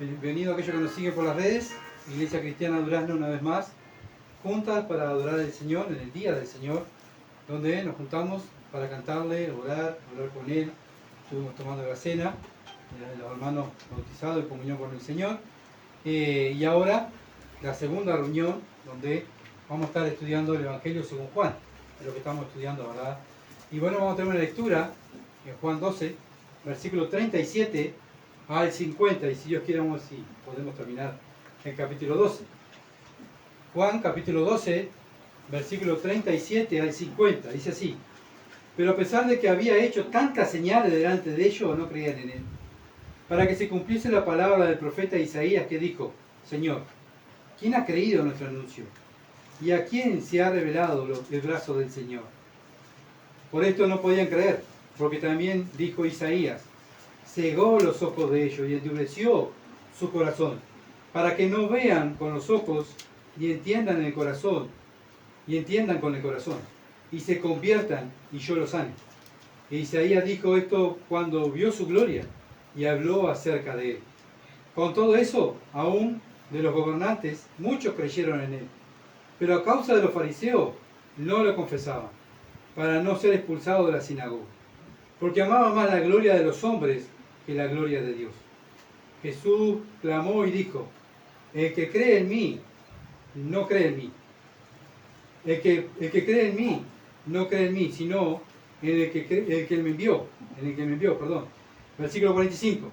Bienvenido a aquellos que nos siguen por las redes, Iglesia Cristiana Durazno una vez más, juntas para adorar al Señor en el Día del Señor, donde nos juntamos para cantarle, orar con Él. Estuvimos tomando la cena, los hermanos bautizados en comunión con el Señor. Y ahora la segunda reunión, donde vamos a estar estudiando el Evangelio según Juan, es lo que estamos estudiando, ¿verdad? Y bueno, vamos a tener una lectura en Juan 12, versículo 37 al 50, y si Dios quiere, vamos si podemos terminar el capítulo 12. Juan capítulo 12, versículo 37 al 50, dice así: pero a pesar de que había hecho tantas señales delante de ellos, no creían en él, para que se cumpliese la palabra del profeta Isaías, que dijo: Señor, ¿quién ha creído nuestro anuncio? ¿Y a quién se ha revelado el brazo del Señor? Por esto no podían creer, porque también dijo Isaías: cegó los ojos de ellos y endureció su corazón, para que no vean con los ojos y entiendan en el corazón, y entiendan con el corazón, y se conviertan y yo los sane. E Isaías dijo esto cuando vio su gloria y habló acerca de él. Con todo eso, aún de los gobernantes, muchos creyeron en él, pero a causa de los fariseos no lo confesaban, para no ser expulsados de la sinagoga, porque amaba más la gloria de los hombres que la gloria de Dios. Jesús clamó y dijo: el que cree en mí, no cree en mí. El que cree en mí, no cree en mí, sino en el que me envió. En el que me envió, perdón. Versículo 45.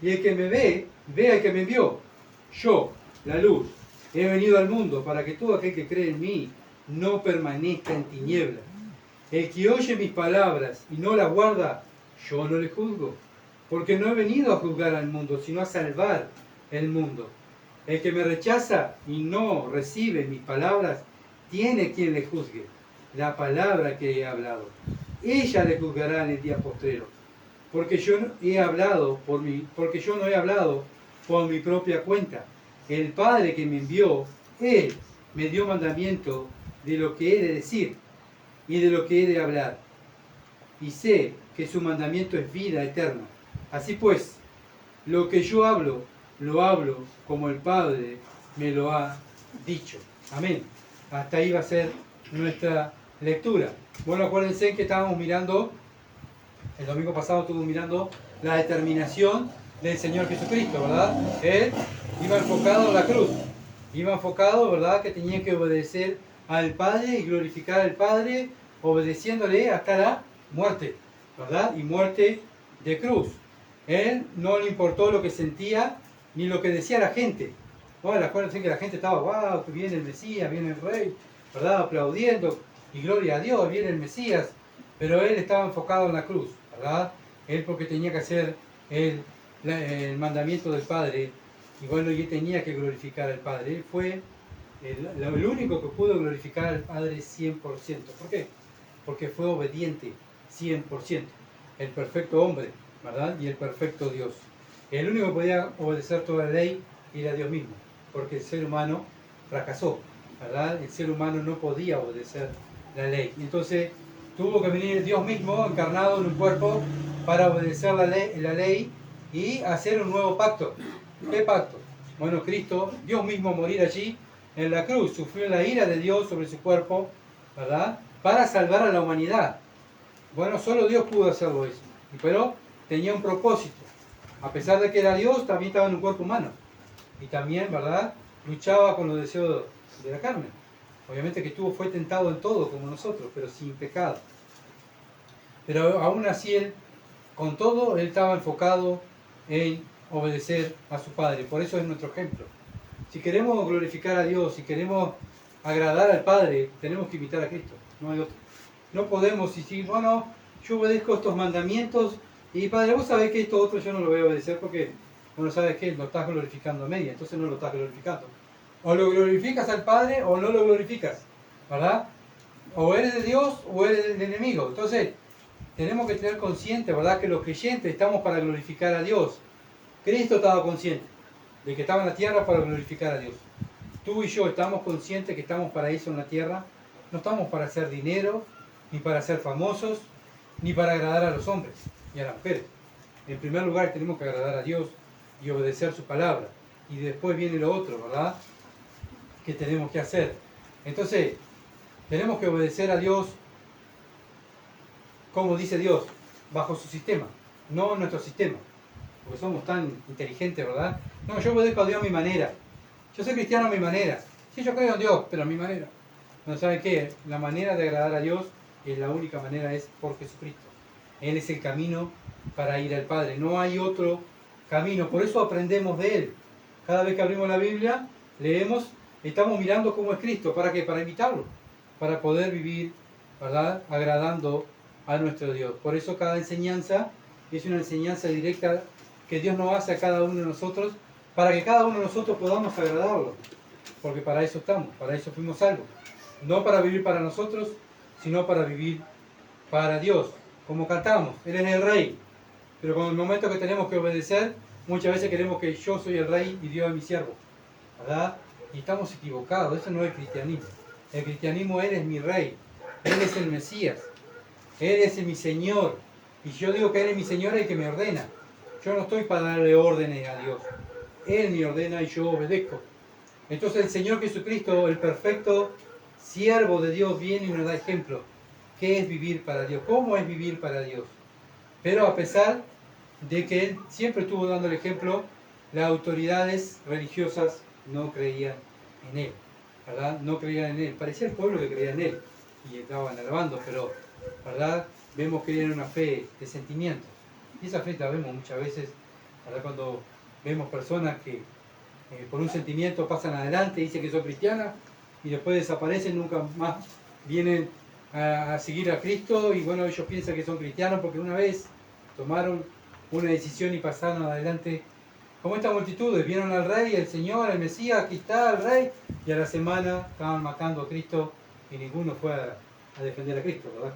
Y el que me ve, ve al que me envió. Yo, la luz, he venido al mundo para que todo aquel que cree en mí no permanezca en tinieblas. El que oye mis palabras y no las guarda, yo no le juzgo, porque no he venido a juzgar al mundo, sino a salvar el mundo. El que me rechaza y no recibe mis palabras, tiene quien le juzgue la palabra que he hablado. Ella le juzgará en el día postrero, porque yo no he hablado por mi propia cuenta. El Padre que me envió, Él me dio mandamiento de lo que he de decir y de lo que he de hablar. Y sé que su mandamiento es vida eterna. Así pues, lo que yo hablo, lo hablo como el Padre me lo ha dicho. Amén. Hasta ahí va a ser nuestra lectura. Bueno, acuérdense que estábamos mirando, el domingo pasado estuvimos mirando la determinación del Señor Jesucristo, ¿verdad? Él iba enfocado a la cruz. Iba enfocado, ¿verdad?, que tenía que obedecer al Padre y glorificar al Padre, obedeciéndole hasta la muerte, ¿verdad? Y muerte de cruz. Él no le importó lo que sentía ni lo que decía la gente. Bueno, acuérdense que la gente estaba: wow, que viene el Mesías, viene el Rey, ¿verdad?, aplaudiendo, y gloria a Dios, viene el Mesías. Pero él estaba enfocado en la cruz, ¿verdad? Él, porque tenía que hacer el mandamiento del Padre, y bueno, y él tenía que glorificar al Padre. Él fue el único que pudo glorificar al Padre 100%. ¿Por qué? Porque fue obediente 100%. El perfecto hombre, ¿verdad? Y el perfecto Dios. El único que podía obedecer toda la ley era Dios mismo, porque el ser humano fracasó, ¿verdad? El ser humano no podía obedecer la ley. Entonces tuvo que venir Dios mismo encarnado en un cuerpo para obedecer la ley y hacer un nuevo pacto. ¿Qué pacto? Bueno, Cristo, Dios mismo, morir allí en la cruz, sufrió la ira de Dios sobre su cuerpo, ¿verdad?, para salvar a la humanidad. Bueno, solo Dios pudo hacerlo eso, pero tenía un propósito. A pesar de que era Dios, también estaba en un cuerpo humano. Y también, ¿verdad?, luchaba con los deseos de la carne. Obviamente que fue tentado en todo como nosotros, pero sin pecado. Pero aún así él, con todo, él estaba enfocado en obedecer a su Padre. Por eso es nuestro ejemplo. Si queremos glorificar a Dios, si queremos agradar al Padre, tenemos que imitar a Cristo. No hay otro. No podemos decir: bueno, yo obedezco estos mandamientos y Padre, vos sabés que esto otro yo no lo voy a obedecer porque, bueno, ¿sabes qué? Lo estás glorificando a media, entonces no lo estás glorificando. O lo glorificas al Padre o no lo glorificas, ¿verdad? O eres de Dios o eres del enemigo. Entonces, tenemos que tener consciente, ¿verdad?, que los creyentes estamos para glorificar a Dios. Cristo estaba consciente de que estaba en la tierra para glorificar a Dios. Tú y yo estamos conscientes que estamos para eso en la tierra. No estamos para hacer dinero, ni para ser famosos, ni para agradar a los hombres y a las mujeres. En primer lugar tenemos que agradar a Dios y obedecer su palabra. Y después viene lo otro, ¿verdad? Que tenemos que hacer. Entonces, tenemos que obedecer a Dios como dice Dios, bajo su sistema, no nuestro sistema. Porque somos tan inteligentes, ¿verdad? No, yo obedezco a Dios a mi manera. Yo soy cristiano a mi manera. Sí, yo creo en Dios, pero a mi manera. No, ¿saben qué? La manera de agradar a Dios, la única manera es por Jesucristo. Él es el camino para ir al Padre. No hay otro camino. Por eso aprendemos de Él. Cada vez que abrimos la Biblia, leemos, estamos mirando cómo es Cristo. ¿Para qué? Para imitarlo. Para poder vivir, ¿verdad? Agradando a nuestro Dios. Por eso cada enseñanza es una enseñanza directa que Dios nos hace a cada uno de nosotros, para que cada uno de nosotros podamos agradarlo. Porque para eso estamos, para eso fuimos salvos. No para vivir para nosotros, sino para vivir para Dios. Como cantamos, Él es el Rey. Pero con el momento que tenemos que obedecer, muchas veces queremos que yo soy el Rey y Dios es mi siervo, ¿verdad? Y estamos equivocados, eso no es el cristianismo. El cristianismo, Él es mi Rey, Él es el Mesías, Él es mi Señor. Y yo digo que Él es mi Señor, el que me ordena. Yo no estoy para darle órdenes a Dios. Él me ordena y yo obedezco. Entonces el Señor Jesucristo, el perfecto siervo de Dios, viene y nos da ejemplo. ¿Qué es vivir para Dios? ¿Cómo es vivir para Dios? Pero a pesar de que Él siempre estuvo dando el ejemplo, las autoridades religiosas no creían en Él, ¿verdad? No creían en Él. Parecía el pueblo que creía en Él y estaban alabando, pero, ¿verdad? Vemos que era una fe de sentimientos. Y esa fe la vemos muchas veces, ¿verdad? Cuando vemos personas que por un sentimiento pasan adelante, dicen que son cristianas y después desaparecen, nunca más vienen a seguir a Cristo, y bueno, ellos piensan que son cristianos porque una vez tomaron una decisión y pasaron adelante. Como estas multitudes, vieron al Rey, el Señor, el Mesías, aquí está el Rey, y a la semana estaban matando a Cristo y ninguno fue a defender a Cristo, ¿verdad?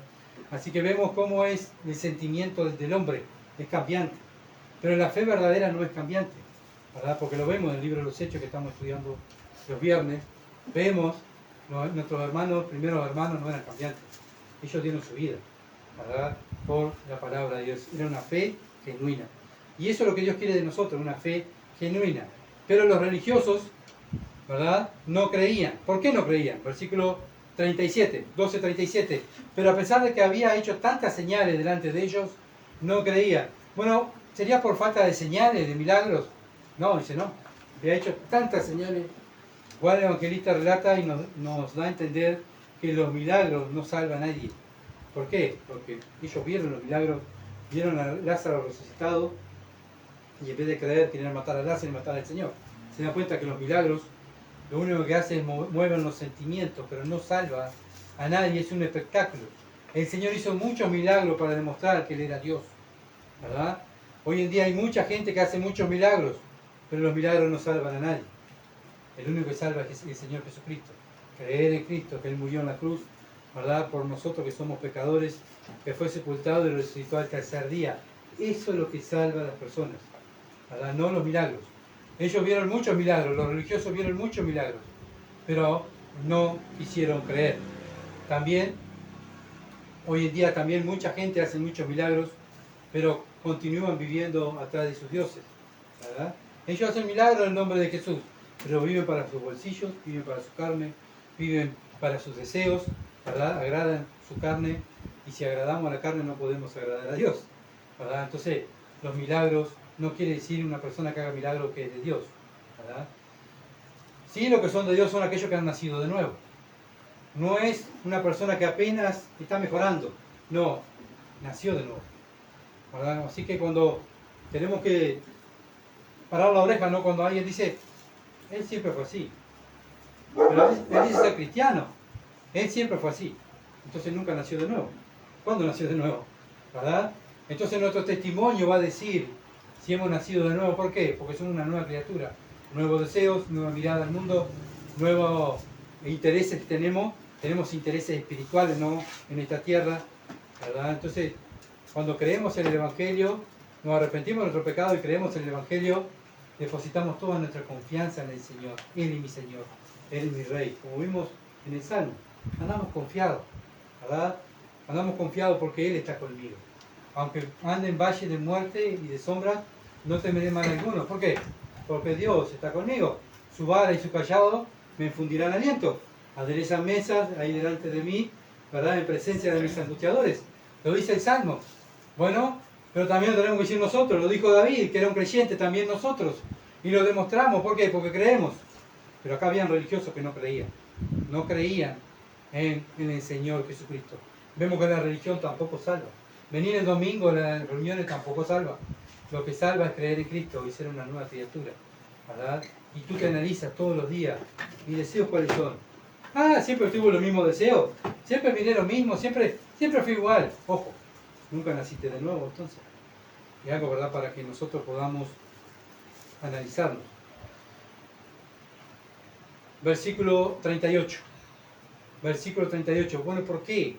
Así que vemos cómo es el sentimiento del hombre, es cambiante. Pero la fe verdadera no es cambiante, ¿verdad? Porque lo vemos en el libro de los Hechos que estamos estudiando los viernes. Vemos, nuestros hermanos, primeros hermanos, no eran cambiantes. Ellos dieron su vida, ¿verdad? Por la palabra de Dios. Era una fe genuina. Y eso es lo que Dios quiere de nosotros, una fe genuina. Pero los religiosos, ¿verdad? No creían. ¿Por qué no creían? Versículo 37, 12:37. Pero a pesar de que había hecho tantas señales delante de ellos, no creían. Bueno, ¿sería por falta de señales, de milagros? No, dice no. Había hecho tantas señales. Juan el Evangelista relata y nos da a entender que los milagros no salvan a nadie. ¿Por qué? Porque ellos vieron los milagros, vieron a Lázaro resucitado, y en vez de creer, querían matar a Lázaro y matar al Señor. Se dan cuenta que los milagros lo único que hacen es mueven los sentimientos, pero no salva a nadie, es un espectáculo. El Señor hizo muchos milagros para demostrar que Él era Dios, ¿verdad? Hoy en día hay mucha gente que hace muchos milagros, pero los milagros no salvan a nadie. El único que salva es el Señor Jesucristo. Creer en Cristo, que Él murió en la cruz, ¿verdad? Por nosotros que somos pecadores, que fue sepultado y resucitó al tercer día. Eso es lo que salva a las personas, ¿verdad? No los milagros. Ellos vieron muchos milagros, los religiosos vieron muchos milagros, pero no quisieron creer. También, hoy en día también mucha gente hace muchos milagros, pero continúan viviendo atrás de sus dioses, ¿verdad? Ellos hacen milagros en nombre de Jesús, pero viven para sus bolsillos, viven para su carne, viven para sus deseos, ¿verdad? Agradan su carne, y si agradamos a la carne no podemos agradar a Dios, ¿verdad? Entonces, los milagros no quiere decir una persona que haga milagro que es de Dios, ¿verdad? Sí, los que son de Dios son aquellos que han nacido de nuevo. No es una persona que apenas está mejorando, no, nació de nuevo, ¿verdad? Así que cuando tenemos que parar la oreja, ¿no? Cuando alguien dice, él siempre fue así, pero él dice ser cristiano, él siempre fue así, entonces nunca nació de nuevo. ¿Cuándo nació de nuevo? ¿Verdad? Entonces nuestro testimonio va a decir si hemos nacido de nuevo. ¿Por qué? Porque somos una nueva criatura, nuevos deseos, nueva mirada al mundo, nuevos intereses que tenemos intereses espirituales, ¿no? En esta tierra, ¿verdad? Entonces, cuando creemos en el Evangelio, nos arrepentimos de nuestro pecado y creemos en el Evangelio, depositamos toda nuestra confianza en el Señor. Él es mi Señor, Él es mi Rey. Como vimos en el Salmo, andamos confiados, ¿verdad? Andamos confiados porque Él está conmigo. Aunque ande en valle de muerte y de sombra, no temeré mal alguno. ¿Por qué? Porque Dios está conmigo. Su vara y su callado me infundirán aliento. Aderezan mesas ahí delante de mí, ¿verdad? En presencia de mis angustiadores. Lo dice el Salmo. Bueno, pero también lo tenemos que decir nosotros. Lo dijo David, que era un creyente, también nosotros. Y lo demostramos. ¿Por qué? Porque creemos. Pero acá habían religiosos que no creían. No creían en el Señor Jesucristo. Vemos que la religión tampoco salva. Venir el domingo a las reuniones tampoco salva. Lo que salva es creer en Cristo y ser una nueva criatura, ¿verdad? Y tú te analizas todos los días. ¿Mis deseos cuáles son? Ah, siempre tuve los mismos deseos. Siempre miré lo mismo. Siempre fui igual. Ojo, nunca naciste de nuevo, entonces. Y algo, ¿verdad? Para que nosotros podamos analizarnos. Versículo 38. Versículo 38. Bueno, ¿por qué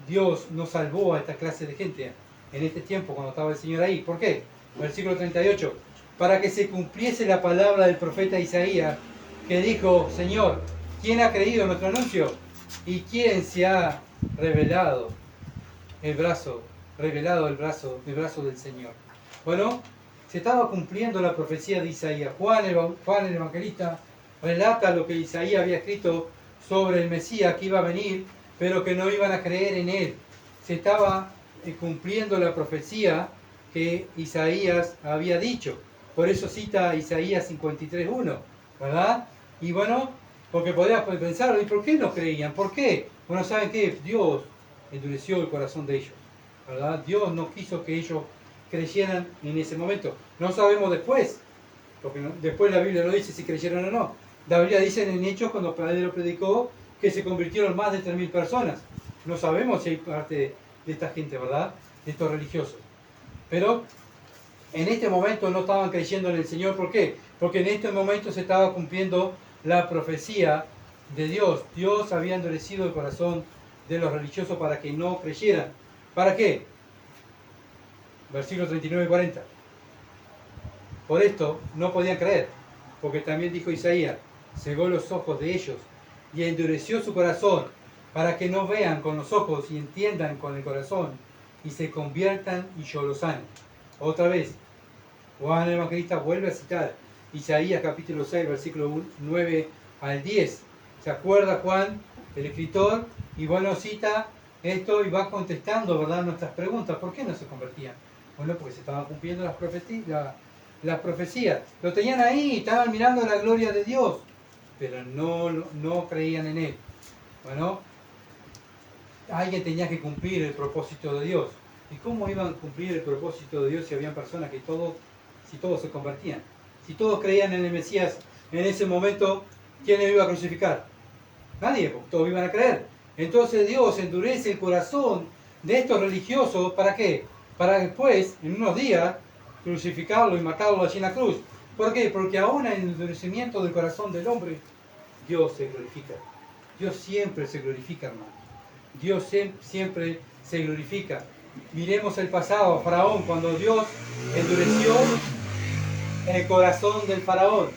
Dios no salvó a esta clase de gente en este tiempo cuando estaba el Señor ahí? ¿Por qué? Versículo 38. Para que se cumpliese la palabra del profeta Isaías, que dijo: Señor, ¿quién ha creído en nuestro anuncio? ¿Y quién se ha revelado el brazo del Señor? Bueno, se estaba cumpliendo la profecía de Isaías. Juan el evangelista relata lo que Isaías había escrito sobre el Mesías que iba a venir, pero que no iban a creer en él. Se estaba cumpliendo la profecía que Isaías había dicho. Por eso cita Isaías 53:1, ¿verdad? Y bueno, porque podrías pensar, ¿y por qué no creían? ¿Por qué? Bueno, ¿saben qué? Dios endureció el corazón de ellos, ¿verdad? Dios no quiso que ellos creyeran en ese momento. No sabemos después, porque después la Biblia no dice si creyeron o no. La Biblia dice en Hechos, cuando Pedro predicó, que se convirtieron más de 3.000 personas. No sabemos si hay parte de esta gente, ¿verdad? De estos religiosos. Pero en este momento no estaban creyendo en el Señor. ¿Por qué? Porque en este momento se estaba cumpliendo la profecía de Dios. Dios había endurecido el corazón de los religiosos para que no creyeran. ¿Para qué? Versículos 39 y 40. Por esto no podían creer, porque también dijo Isaías: cegó los ojos de ellos y endureció su corazón, para que no vean con los ojos y entiendan con el corazón y se conviertan y yo los sane. Otra vez, Juan el evangelista vuelve a citar Isaías capítulo 6, versículo 9 al 10. ¿Se acuerda Juan, el escritor? Y bueno, cita esto y va contestando, ¿verdad?, nuestras preguntas. ¿Por qué no se convertían? Bueno, porque se estaban cumpliendo las profecías. Lo tenían ahí, estaban mirando la gloria de Dios, pero no creían en él. Bueno, alguien tenía que cumplir el propósito de Dios. ¿Y cómo iban a cumplir el propósito de Dios si habían personas que si todos se convertían? Si todos creían en el Mesías en ese momento, ¿quién le iba a crucificar? Nadie, porque todos iban a creer. Entonces Dios endurece el corazón de estos religiosos. ¿Para qué? Para después, en unos días, crucificarlo y matarlo allí en la cruz. ¿Por qué? Porque aún en el endurecimiento del corazón del hombre, Dios se glorifica. Dios siempre se glorifica, hermano. Dios siempre se glorifica. Miremos el pasado, Faraón, cuando Dios endureció el corazón del faraón.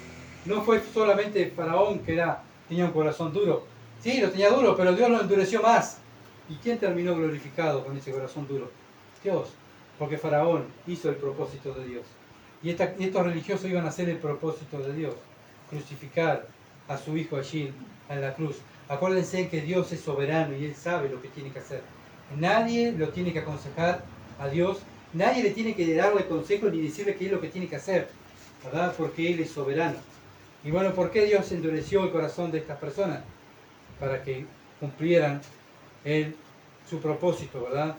No fue solamente el faraón que tenía un corazón duro. Sí, lo tenía duro, pero Dios lo endureció más. ¿Y quién terminó glorificado con ese corazón duro? Dios. Porque Faraón hizo el propósito de Dios. Y estos religiosos iban a hacer el propósito de Dios. Crucificar a su hijo allí en la cruz. Acuérdense que Dios es soberano y Él sabe lo que tiene que hacer. Nadie lo tiene que aconsejar a Dios. Nadie le tiene que darle consejo ni decirle qué es lo que tiene que hacer, ¿verdad? Porque Él es soberano. Y bueno, ¿por qué Dios endureció el corazón de estas personas? Para que cumplieran su propósito, ¿verdad?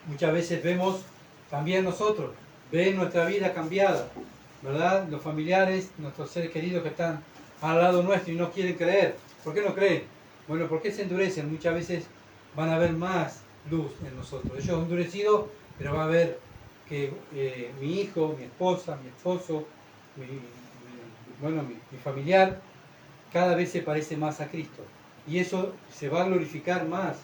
Muchas veces vemos también nosotros, ven nuestra vida cambiada, ¿verdad? Los familiares, nuestros seres queridos que están al lado nuestro y no quieren creer. ¿Por qué no creen? Bueno, ¿por qué se endurecen? Muchas veces van a ver más luz en nosotros. Ellos endurecidos, pero va a ver que mi hijo, mi esposa, mi esposo, mi familiar, cada vez se parece más a Cristo. Y eso se va a glorificar más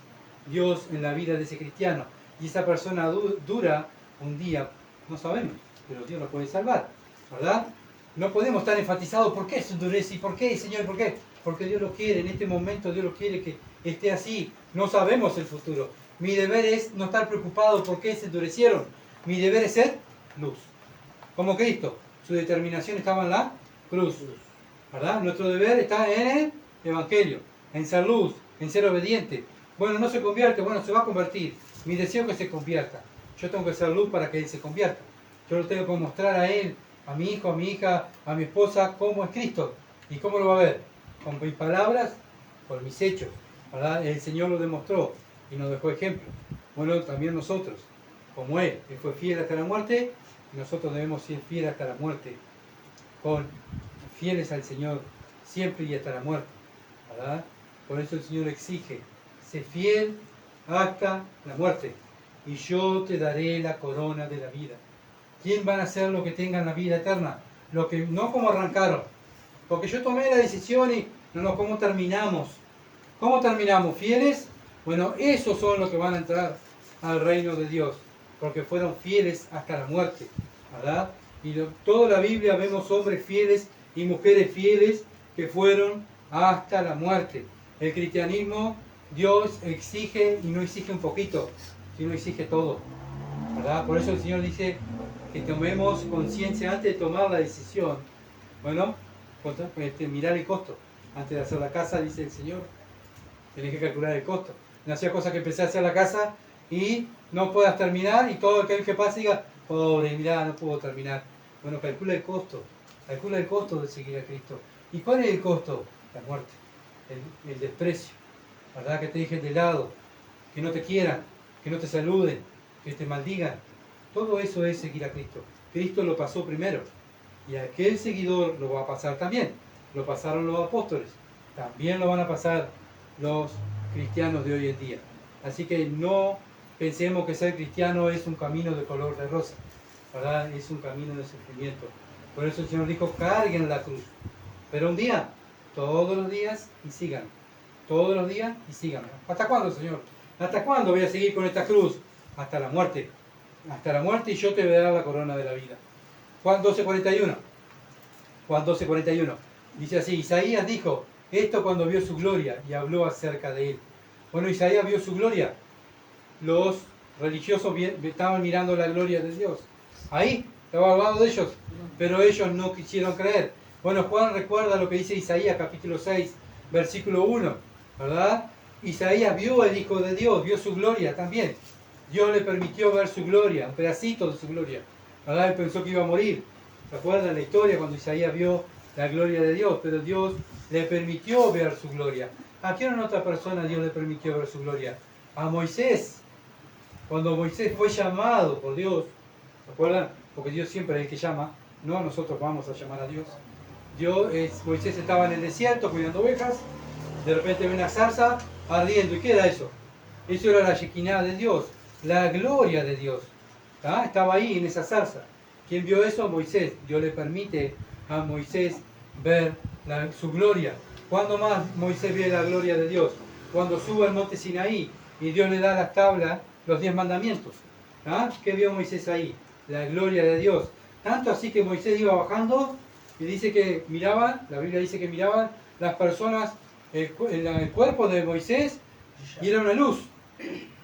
Dios en la vida de ese cristiano. Y esa persona dura un día, no sabemos, pero Dios lo puede salvar, ¿verdad? No podemos estar enfatizados, ¿por qué se endurece? ¿Y por qué, Señor? ¿Por qué? Porque Dios lo quiere, en este momento Dios lo quiere que esté así. No sabemos el futuro. Mi deber es no estar preocupado por qué se endurecieron. Mi deber es ser luz. como Cristo. Su determinación estaba en la cruz, ¿verdad? Nuestro deber está en el Evangelio, en ser luz, en ser obediente. Bueno, no se convierte, bueno, se va a convertir. Mi deseo es que se convierta. Yo tengo que ser luz para que Él se convierta. Yo lo tengo que mostrar a Él, a mi hijo, a mi hija, a mi esposa, cómo es Cristo. ¿Y cómo lo va a ver? Con mis palabras, con mis hechos, ¿verdad? El Señor lo demostró y nos dejó ejemplo. Bueno, también nosotros, como Él fue fiel hasta la muerte, nosotros debemos ser fieles hasta la muerte, fieles al Señor siempre y hasta la muerte, ¿verdad? Por eso el Señor exige, sé fiel hasta la muerte, y yo te daré la corona de la vida. ¿Quién van a ser los que tengan la vida eterna? Los que no como arrancaron, porque yo tomé la decisión y no, ¿cómo terminamos? ¿Cómo terminamos? ¿Fieles? Bueno, esos son los que van a entrar al reino de Dios, porque fueron fieles hasta la muerte, ¿verdad? Y toda la Biblia vemos hombres fieles y mujeres fieles que fueron hasta la muerte. El cristianismo, Dios exige y no exige un poquito, sino exige todo, ¿verdad? Por eso el Señor dice que tomemos conciencia antes de tomar la decisión. Bueno, mirar el costo. Antes de hacer la casa, dice el Señor, tenés que calcular el costo. No hacía cosa que empecé a hacer la casa y no puedas terminar y todo aquel que pase diga, pobre, mirá, no puedo terminar. Bueno, calcula el costo de seguir a Cristo. ¿Y cuál es el costo? La muerte, el desprecio, ¿verdad? Que te dejen de lado, que no te quieran, que no te saluden, que te maldigan. Todo eso es seguir a Cristo. Cristo lo pasó primero y aquel seguidor lo va a pasar también. Lo pasaron los apóstoles, también lo van a pasar los cristianos de hoy en día. Así que no pensemos que ser cristiano es un camino de color de rosa, ¿verdad? Es un camino de sufrimiento. Por eso el Señor dijo, carguen la cruz. Pero un día, todos los días y sigan. Todos los días y sigan. ¿Hasta cuándo, Señor? ¿Hasta cuándo voy a seguir con esta cruz? Hasta la muerte. Hasta la muerte y yo te voy a dar la corona de la vida. Juan 12:41. Juan 12:41. Dice así, Isaías dijo, esto cuando vio su gloria y habló acerca de él. Bueno, Isaías vio su gloria. Los religiosos estaban mirando la gloria de Dios. Ahí, estaba al lado de ellos, pero ellos no quisieron creer. Bueno, Juan recuerda lo que dice Isaías capítulo 6, versículo 1, ¿verdad? Isaías vio al Hijo de Dios, vio su gloria también. Dios le permitió ver su gloria, un pedacito de su gloria, ¿verdad? Él pensó que iba a morir. ¿Se acuerdan la historia cuando Isaías vio la gloria de Dios? Pero Dios le permitió ver su gloria. ¿A quién otra persona Dios le permitió ver su gloria? A Moisés. Cuando Moisés fue llamado por Dios, ¿se acuerdan? Porque Dios siempre es el que llama, no nosotros vamos a llamar a Dios. Moisés estaba en el desierto cuidando ovejas, de repente ve una zarza ardiendo. ¿Y qué era eso? Eso era la Shekinah de Dios, la gloria de Dios. ¿Ah? Estaba ahí en esa zarza. ¿Quién vio eso? Moisés. Dios le permite a Moisés ver su gloria. ¿Cuándo más Moisés ve la gloria de Dios? Cuando sube al monte Sinaí y Dios le da las tablas, los 10 mandamientos. ¿Ah? ¿Qué vio Moisés ahí? La gloria de Dios. Tanto así que Moisés iba bajando y dice que miraban, la Biblia dice que miraban las personas, el cuerpo de Moisés y era una luz,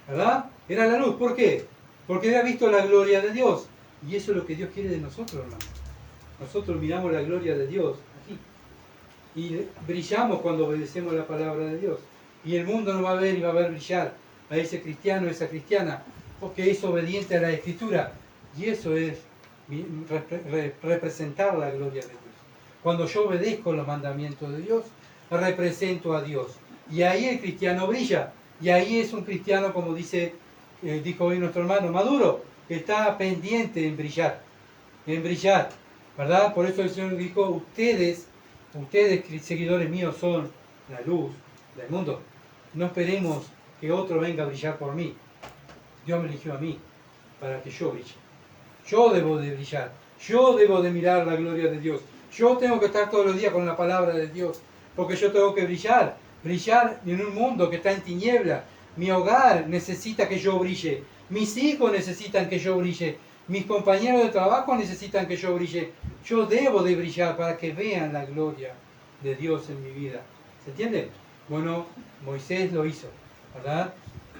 ¿verdad? Era la luz. ¿Por qué? Porque había visto la gloria de Dios. Y eso es lo que Dios quiere de nosotros, hermanos. Nosotros miramos la gloria de Dios aquí. Y brillamos cuando obedecemos la palabra de Dios. Y el mundo nos va a ver y va a ver brillar a ese cristiano, a esa cristiana, porque es obediente a la Escritura. Y eso es representar la gloria de Dios. Cuando yo obedezco los mandamientos de Dios, represento a Dios. Y ahí el cristiano brilla. Y ahí es un cristiano, como dijo hoy nuestro hermano Maduro, que está pendiente en brillar, ¿verdad? Por eso el Señor dijo, ustedes, seguidores míos, son la luz del mundo. No esperemos que otro venga a brillar por mí. Dios me eligió a mí para que yo brille. Yo debo de brillar. Yo debo de mirar la gloria de Dios. Yo tengo que estar todos los días con la palabra de Dios. Porque yo tengo que brillar. Brillar en un mundo que está en tiniebla. Mi hogar necesita que yo brille. Mis hijos necesitan que yo brille. Mis compañeros de trabajo necesitan que yo brille. Yo debo de brillar para que vean la gloria de Dios en mi vida. ¿Se entiende? Bueno, Moisés lo hizo, ¿verdad?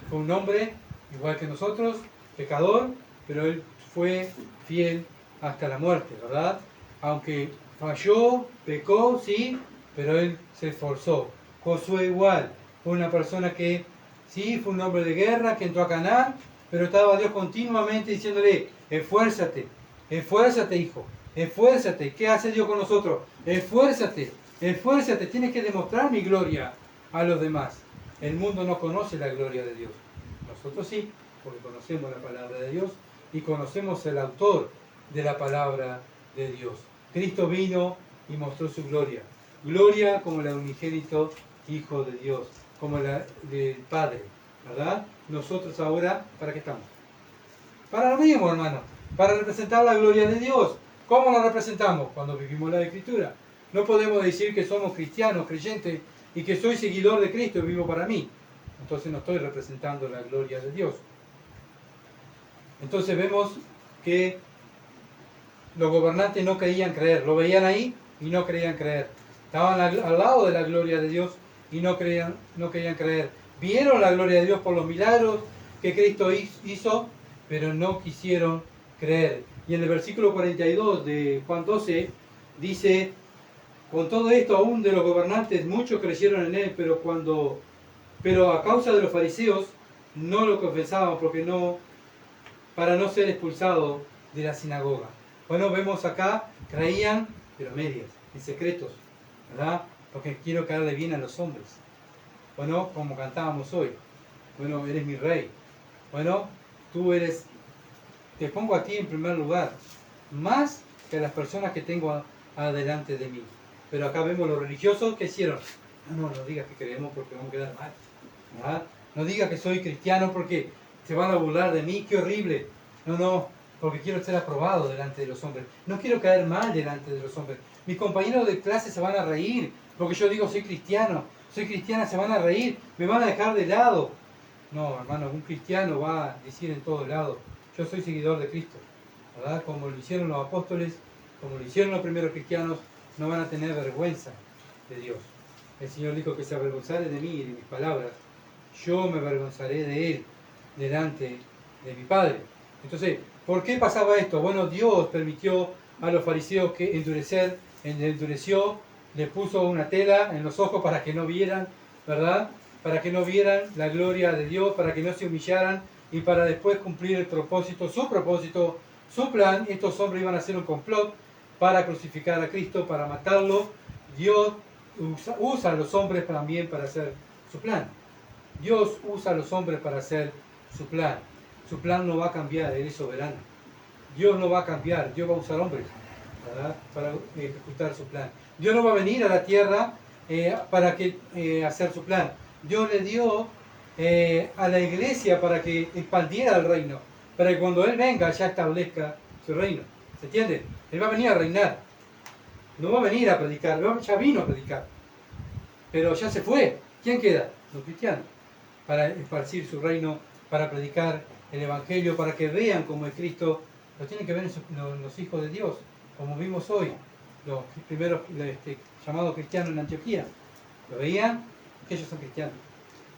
Fue un hombre igual que nosotros, pecador, pero él fue fiel hasta la muerte, ¿verdad? Aunque falló, pecó, sí, pero él se esforzó. Josué igual, fue una persona que, sí, fue un hombre de guerra, que entró a Canaán, pero estaba Dios continuamente diciéndole, esfuérzate, esfuérzate, hijo, esfuérzate. ¿Qué hace Dios con nosotros? Esfuérzate, esfuérzate, tienes que demostrar mi gloria a los demás. El mundo no conoce la gloria de Dios. Nosotros sí, porque conocemos la palabra de Dios y conocemos el autor de la palabra de Dios. Cristo vino y mostró su gloria. Gloria como el unigénito Hijo de Dios, como la del Padre, ¿verdad? Nosotros ahora, ¿para qué estamos? Para lo mismo, hermano, para representar la gloria de Dios. ¿Cómo la representamos? Cuando vivimos la Escritura. No podemos decir que somos cristianos, creyentes, y que soy seguidor de Cristo y vivo para mí. Entonces no estoy representando la gloria de Dios. Entonces vemos que los gobernantes no querían creer, lo veían ahí y no querían creer. Estaban al lado de la gloria de Dios y no querían creer. Vieron la gloria de Dios por los milagros que Cristo hizo, pero no quisieron creer. Y en el versículo 42 de Juan 12 dice, con todo esto aún de los gobernantes muchos creyeron en él, pero a causa de los fariseos no lo confesaban para no ser expulsados de la sinagoga. Bueno, vemos acá, creían, pero medias, en secretos, ¿verdad? Porque quiero caerle bien a los hombres. Bueno, como cantábamos hoy, bueno, eres mi rey. Bueno, te pongo a ti en primer lugar, más que a las personas que tengo adelante de mí. Pero acá vemos los religiosos que hicieron. No digas que creemos porque vamos a quedar mal, ¿verdad? No digas que soy cristiano porque se van a burlar de mí, qué horrible. No, porque quiero ser aprobado delante de los hombres. No quiero caer mal delante de los hombres. Mis compañeros de clase se van a reír porque yo digo soy cristiano, soy cristiana, se van a reír, me van a dejar de lado. No, hermano, un cristiano va a decir en todo lado, yo soy seguidor de Cristo, ¿verdad? Como lo hicieron los apóstoles, como lo hicieron los primeros cristianos, no van a tener vergüenza de Dios. El Señor dijo que se avergonzare de mí y de mis palabras, yo me avergonzaré de Él delante de mi Padre. Entonces, ¿por qué pasaba esto? Bueno, Dios permitió a los fariseos que endureció, le puso una tela en los ojos para que no vieran, ¿verdad? Para que no vieran la gloria de Dios, para que no se humillaran y para después cumplir el propósito, su plan. Estos hombres iban a hacer un complot para crucificar a Cristo, para matarlo. Dios usa a los hombres también para hacer su plan. Dios usa a los hombres para hacer su plan. Su plan no va a cambiar, Él es soberano. Dios no va a cambiar, Dios va a usar hombres, ¿verdad? Para ejecutar su plan. Dios no va a venir a la tierra para hacer su plan. Dios le dio a la iglesia para que expandiera el reino, para que cuando Él venga ya establezca su reino. ¿Se entiende? Él va a venir a reinar. No va a venir a predicar, ya vino a predicar. Pero ya se fue. ¿Quién queda? Los cristianos. Para esparcir su reino, para predicar el Evangelio, para que vean cómo es Cristo. Lo tienen que ver los hijos de Dios, como vimos hoy, los primeros llamados cristianos en Antioquía. Lo veían, que ellos son cristianos.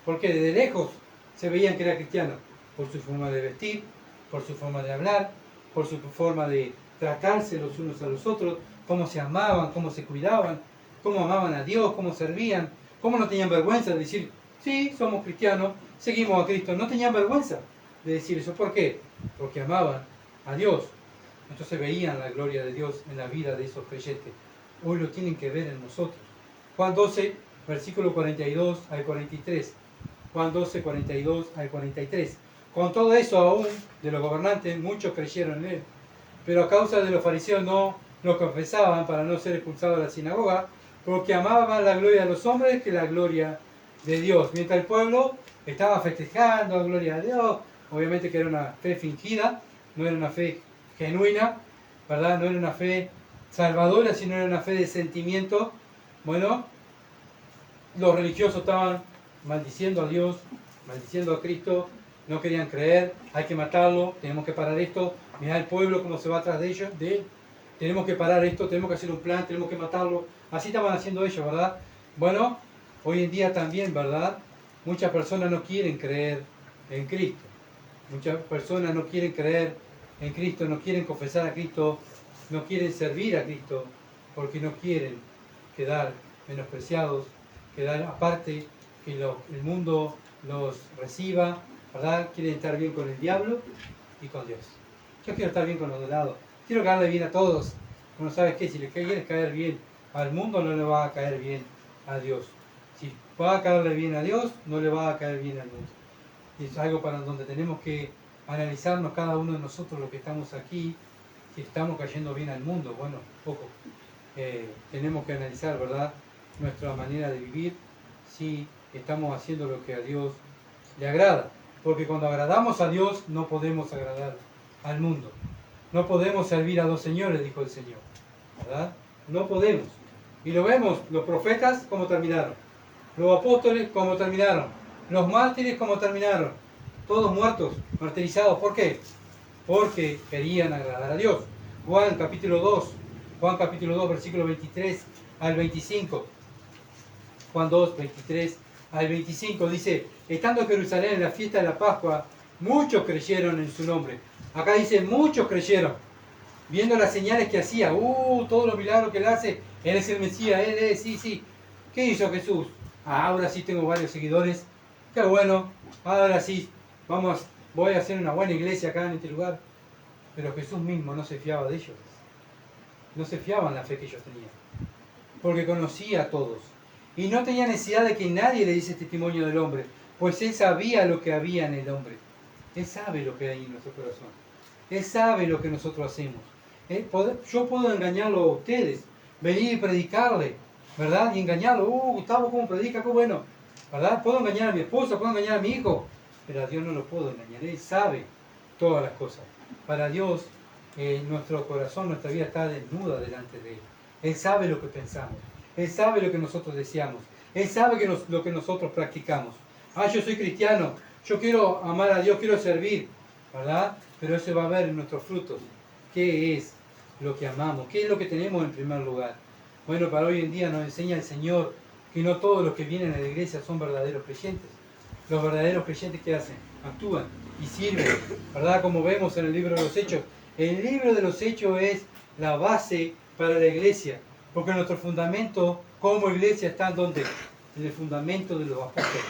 Porque desde lejos se veían que eran cristianos, por su forma de vestir, por su forma de hablar, por su forma de tratarse los unos a los otros, cómo se amaban, cómo se cuidaban, cómo amaban a Dios, cómo servían, cómo no tenían vergüenza de decir, sí, somos cristianos, seguimos a Cristo. No tenían vergüenza de decir eso. ¿Por qué? Porque amaban a Dios. Entonces veían la gloria de Dios en la vida de esos creyentes. Hoy lo tienen que ver en nosotros. Juan 12, versículo 42 al 43. Juan 12, 42 al 43. Con todo eso aún de los gobernantes, muchos creyeron en Él. Pero a causa de los fariseos no lo confesaban para no ser expulsados de la sinagoga, porque amaban más la gloria de los hombres que la gloria de Dios. Mientras el pueblo estaba festejando, gloria a Dios, obviamente que era una fe fingida, no era una fe genuina, ¿verdad? No era una fe salvadora, sino era una fe de sentimiento. Bueno, los religiosos estaban maldiciendo a Dios, maldiciendo a Cristo, no querían creer, hay que matarlo, tenemos que parar esto, mirá el pueblo cómo se va atrás de ellos, tenemos que parar esto, tenemos que hacer un plan, tenemos que matarlo. Así estaban haciendo ellos, ¿verdad? Bueno, hoy en día también, ¿verdad? Muchas personas no quieren creer en Cristo. Muchas personas no quieren creer en Cristo, no quieren confesar a Cristo, no quieren servir a Cristo, porque no quieren quedar menospreciados, quedar aparte, que el mundo los reciba, ¿verdad? Quieren estar bien con el diablo y con Dios. Yo quiero estar bien con los de lado, quiero caerle bien a todos. Uno sabe que si le quieres caer bien al mundo, no le va a caer bien a Dios. Si va a caerle bien a Dios, no le va a caer bien al mundo. Y es algo para donde tenemos que analizarnos cada uno de nosotros, los que estamos aquí, si estamos cayendo bien al mundo. Bueno, poco. Tenemos que analizar, ¿verdad?, nuestra manera de vivir, si estamos haciendo lo que a Dios le agrada. Porque cuando agradamos a Dios, no podemos agradar al mundo. No podemos servir a dos señores, dijo el Señor, ¿verdad? No podemos. Y lo vemos, los profetas, cómo terminaron. Los apóstoles, cómo terminaron. Los mártires, cómo terminaron. Todos muertos, martirizados. ¿Por qué? Porque querían agradar a Dios. Juan capítulo 2, versículo 23 al 25. Juan 2, 23 al 25 dice: estando en Jerusalén en la fiesta de la Pascua, muchos creyeron en su nombre. Acá dice, muchos creyeron. Viendo las señales que hacía, todos los milagros que él hace, él es el Mesías, él es, sí. ¿Qué hizo Jesús? Ahora sí tengo varios seguidores. Qué bueno, ahora sí, voy a hacer una buena iglesia acá en este lugar. Pero Jesús mismo no se fiaba de ellos. No se fiaba en la fe que ellos tenían. Porque conocía a todos. Y no tenía necesidad de que nadie le diese testimonio del hombre. Pues él sabía lo que había en el hombre. Él sabe lo que hay en nuestro corazón. Él sabe lo que nosotros hacemos. Yo puedo engañarlo a ustedes. Venir y predicarle, ¿verdad? Y engañarlo. Gustavo, ¿cómo predica? Qué bueno. ¿Verdad? Puedo engañar a mi esposa, puedo engañar a mi hijo. Pero a Dios no lo puedo engañar. Él sabe todas las cosas. Para Dios, nuestro corazón, nuestra vida está desnuda delante de Él. Él sabe lo que pensamos. Él sabe lo que nosotros deseamos. Él sabe lo que nosotros practicamos. Yo soy cristiano. Yo quiero amar a Dios, quiero servir. ¿Verdad? Pero eso va a ver en nuestros frutos. ¿Qué es lo que amamos? ¿Qué es lo que tenemos en primer lugar? Bueno, para hoy en día nos enseña el Señor que no todos los que vienen a la iglesia son verdaderos creyentes. Los verdaderos creyentes, ¿qué hacen? Actúan y sirven, ¿verdad? Como vemos en el libro de los Hechos. El libro de los Hechos es la base para la iglesia, porque nuestro fundamento como iglesia está ¿dónde? En el fundamento de los apóstoles,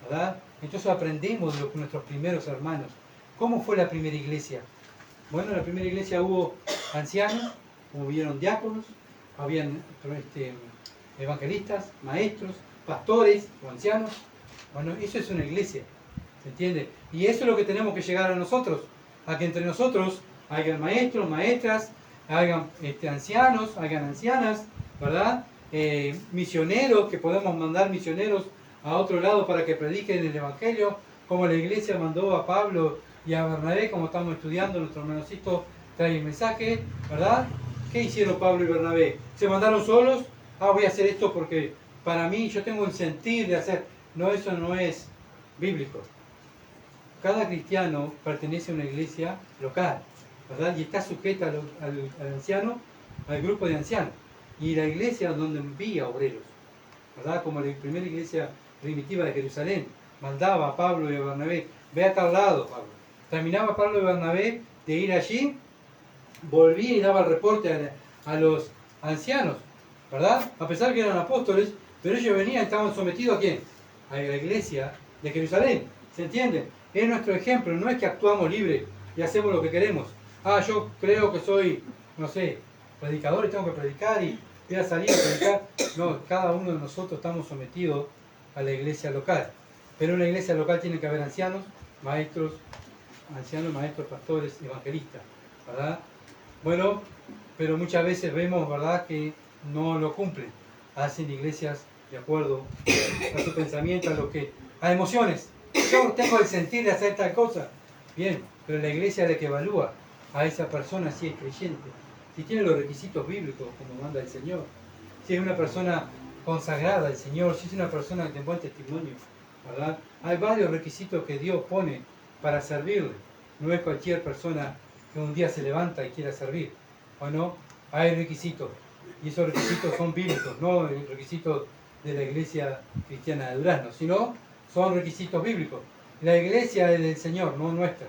¿verdad? Entonces aprendemos de nuestros primeros hermanos. ¿Cómo fue la primera iglesia? Bueno, en la primera iglesia hubo ancianos, hubieron diáconos, habían evangelistas, maestros, pastores o ancianos. Bueno, eso es una iglesia, ¿se entiende? Y eso es lo que tenemos que llegar a nosotros, a que entre nosotros hayan maestros, maestras, hayan ancianos, hayan ancianas, ¿verdad? Misioneros, que podemos mandar misioneros a otro lado para que prediquen el Evangelio, como la iglesia mandó a Pablo y a Bernabé, como estamos estudiando, nuestro hermanocito trae el mensaje, ¿verdad? ¿Qué hicieron Pablo y Bernabé? ¿Se mandaron solos? Voy a hacer esto porque para mí yo tengo un sentir de hacer. No, eso no es bíblico. Cada cristiano pertenece a una iglesia local, ¿verdad? Y está sujeta al anciano, al grupo de ancianos. Y la iglesia es donde envía obreros, ¿verdad? Como la primera iglesia primitiva de Jerusalén, mandaba a Pablo y a Bernabé, ve a tal lado, Pablo. Terminaba Pablo y Bernabé de ir allí, volvía y daba el reporte a los ancianos, ¿verdad? A pesar que eran apóstoles, pero ellos venían, estaban sometidos ¿a quién? A la iglesia de Jerusalén, ¿se entiende? Es nuestro ejemplo, no es que actuamos libre y hacemos lo que queremos. Yo creo que soy, no sé, predicador y tengo que predicar y voy a salir a predicar. No, cada uno de nosotros estamos sometidos a la iglesia local. Pero en una iglesia local tiene que haber ancianos, maestros, pastores, evangelistas, ¿verdad? Bueno, pero muchas veces vemos, ¿verdad?, que no lo cumplen. Hacen iglesias de acuerdo a su pensamiento, a emociones. Yo tengo el sentir de hacer tal cosa. Bien, pero la iglesia es la que evalúa a esa persona si es creyente, si tiene los requisitos bíblicos como manda el Señor, si es una persona consagrada al Señor, si es una persona de buen testimonio, ¿verdad? Hay varios requisitos que Dios pone para servirle. No es cualquier persona que un día se levanta y quiera servir. Bueno, hay requisitos. Y esos requisitos son bíblicos, no requisitos de la iglesia cristiana de Durazno, sino son requisitos bíblicos. La iglesia es del Señor, no nuestra.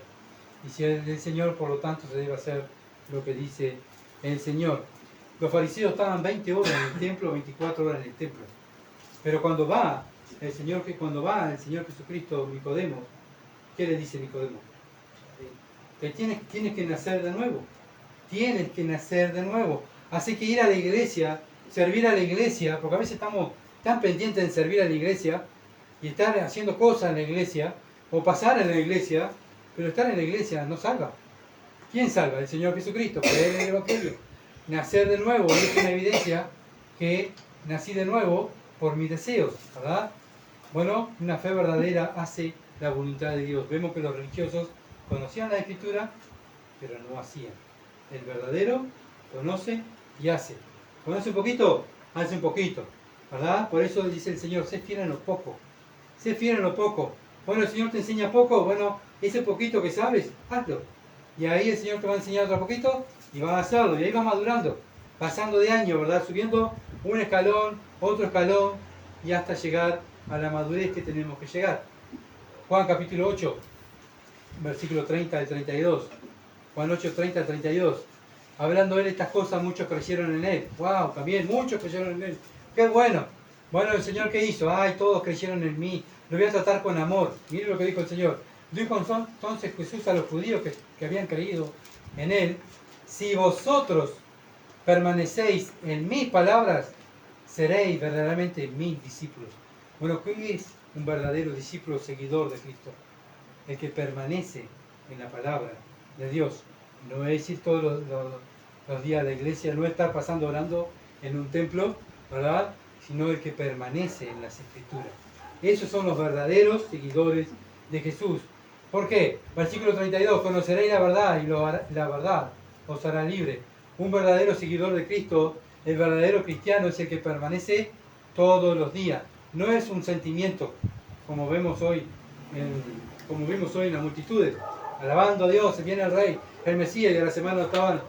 Y si es del Señor, por lo tanto, se debe hacer lo que dice el Señor. Los fariseos estaban 20 horas en el templo, 24 horas en el templo. Pero cuando va el Señor Jesucristo, Nicodemo, ¿qué le dice Nicodemo? Que tienes que nacer de nuevo. Tienes que nacer de nuevo. Así que ir a la iglesia, servir a la iglesia, porque a veces estamos tan pendientes en servir a la iglesia y estar haciendo cosas en la iglesia, o pasar en la iglesia, pero estar en la iglesia no salva. ¿Quién salva? El Señor Jesucristo, creer en el Evangelio. Nacer de nuevo es una evidencia que nací de nuevo por mis deseos, ¿verdad? Bueno, una fe verdadera hace la voluntad de Dios. Vemos que los religiosos conocían la Escritura, pero no hacían. El verdadero conoce y hace. ¿Conoce un poquito? Hace un poquito, ¿verdad? Por eso dice el Señor, sé fiel en lo poco. Sé fiel en lo poco. Bueno, el Señor te enseña poco, bueno, ese poquito que sabes, hazlo. Y ahí el Señor te va a enseñar otro poquito y vas a hacerlo. Y ahí vas madurando, pasando de año, ¿verdad? Subiendo un escalón, otro escalón, y hasta llegar a la madurez que tenemos que llegar. Juan capítulo 8, versículo 30 al 32. Juan 8, 30 al 32. Hablando él estas cosas, muchos creyeron en él. ¡Wow! También muchos creyeron en él. ¡Qué bueno! Bueno, el Señor, ¿qué hizo? ¡Ay, todos creyeron en mí! Lo voy a tratar con amor. Miren lo que dijo el Señor. Dijo entonces Jesús a los judíos que habían creído en él: si vosotros permanecéis en mis palabras, seréis verdaderamente mis discípulos. Bueno, ¿qué es un verdadero discípulo seguidor de Cristo? El que permanece en la palabra de Dios. No es ir todos los días a la iglesia, no estar pasando orando en un templo, ¿verdad? Sino el que permanece en las Escrituras. Esos son los verdaderos seguidores de Jesús. ¿Por qué? Versículo 32, conoceréis la verdad y la verdad os hará libre. Un verdadero seguidor de Cristo, el verdadero cristiano, es el que permanece todos los días. No es un sentimiento, como vemos hoy en las multitudes, alabando a Dios, viene el Rey, el Mesías, y a la semana estaban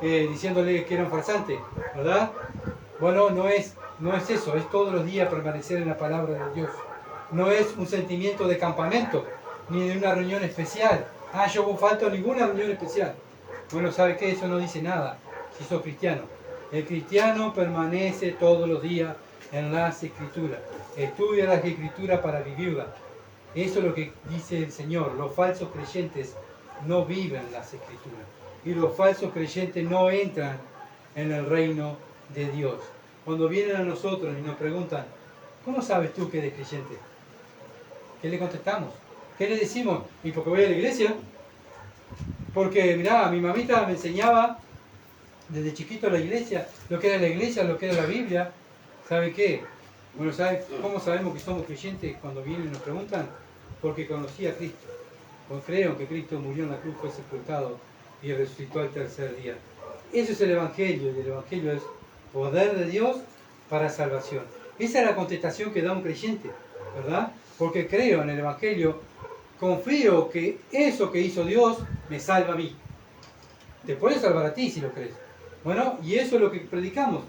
diciéndole que eran farsantes, ¿verdad? Bueno, no es eso, es todos los días permanecer en la palabra de Dios. No es un sentimiento de campamento, ni de una reunión especial. Yo falto a ninguna reunión especial. Bueno, ¿sabe qué? Eso no dice nada si sos cristiano. El cristiano permanece todos los días en las Escrituras. Estudia las Escrituras para vivirlas. Eso es lo que dice el Señor. Los falsos creyentes no viven las Escrituras. Y los falsos creyentes no entran en el reino de Dios. Cuando vienen a nosotros y nos preguntan, ¿cómo sabes tú que eres creyente? ¿Qué le contestamos? ¿Qué le decimos? ¿Y porque voy a la iglesia? Porque, mirá, mi mamita me enseñaba desde chiquito la iglesia, lo que era la iglesia, lo que era la Biblia. ¿Sabe qué? Bueno, ¿sabe cómo sabemos que somos creyentes cuando vienen y nos preguntan? Porque conocí a Cristo. Porque creo que Cristo murió en la cruz, fue sepultado y resucitó al tercer día. Eso es el Evangelio, y el Evangelio es poder de Dios para salvación. Esa es la contestación que da un creyente, ¿verdad? Porque creo en el Evangelio, confío que eso que hizo Dios me salva a mí. Te puede salvar a ti si lo crees. Bueno, y eso es lo que predicamos.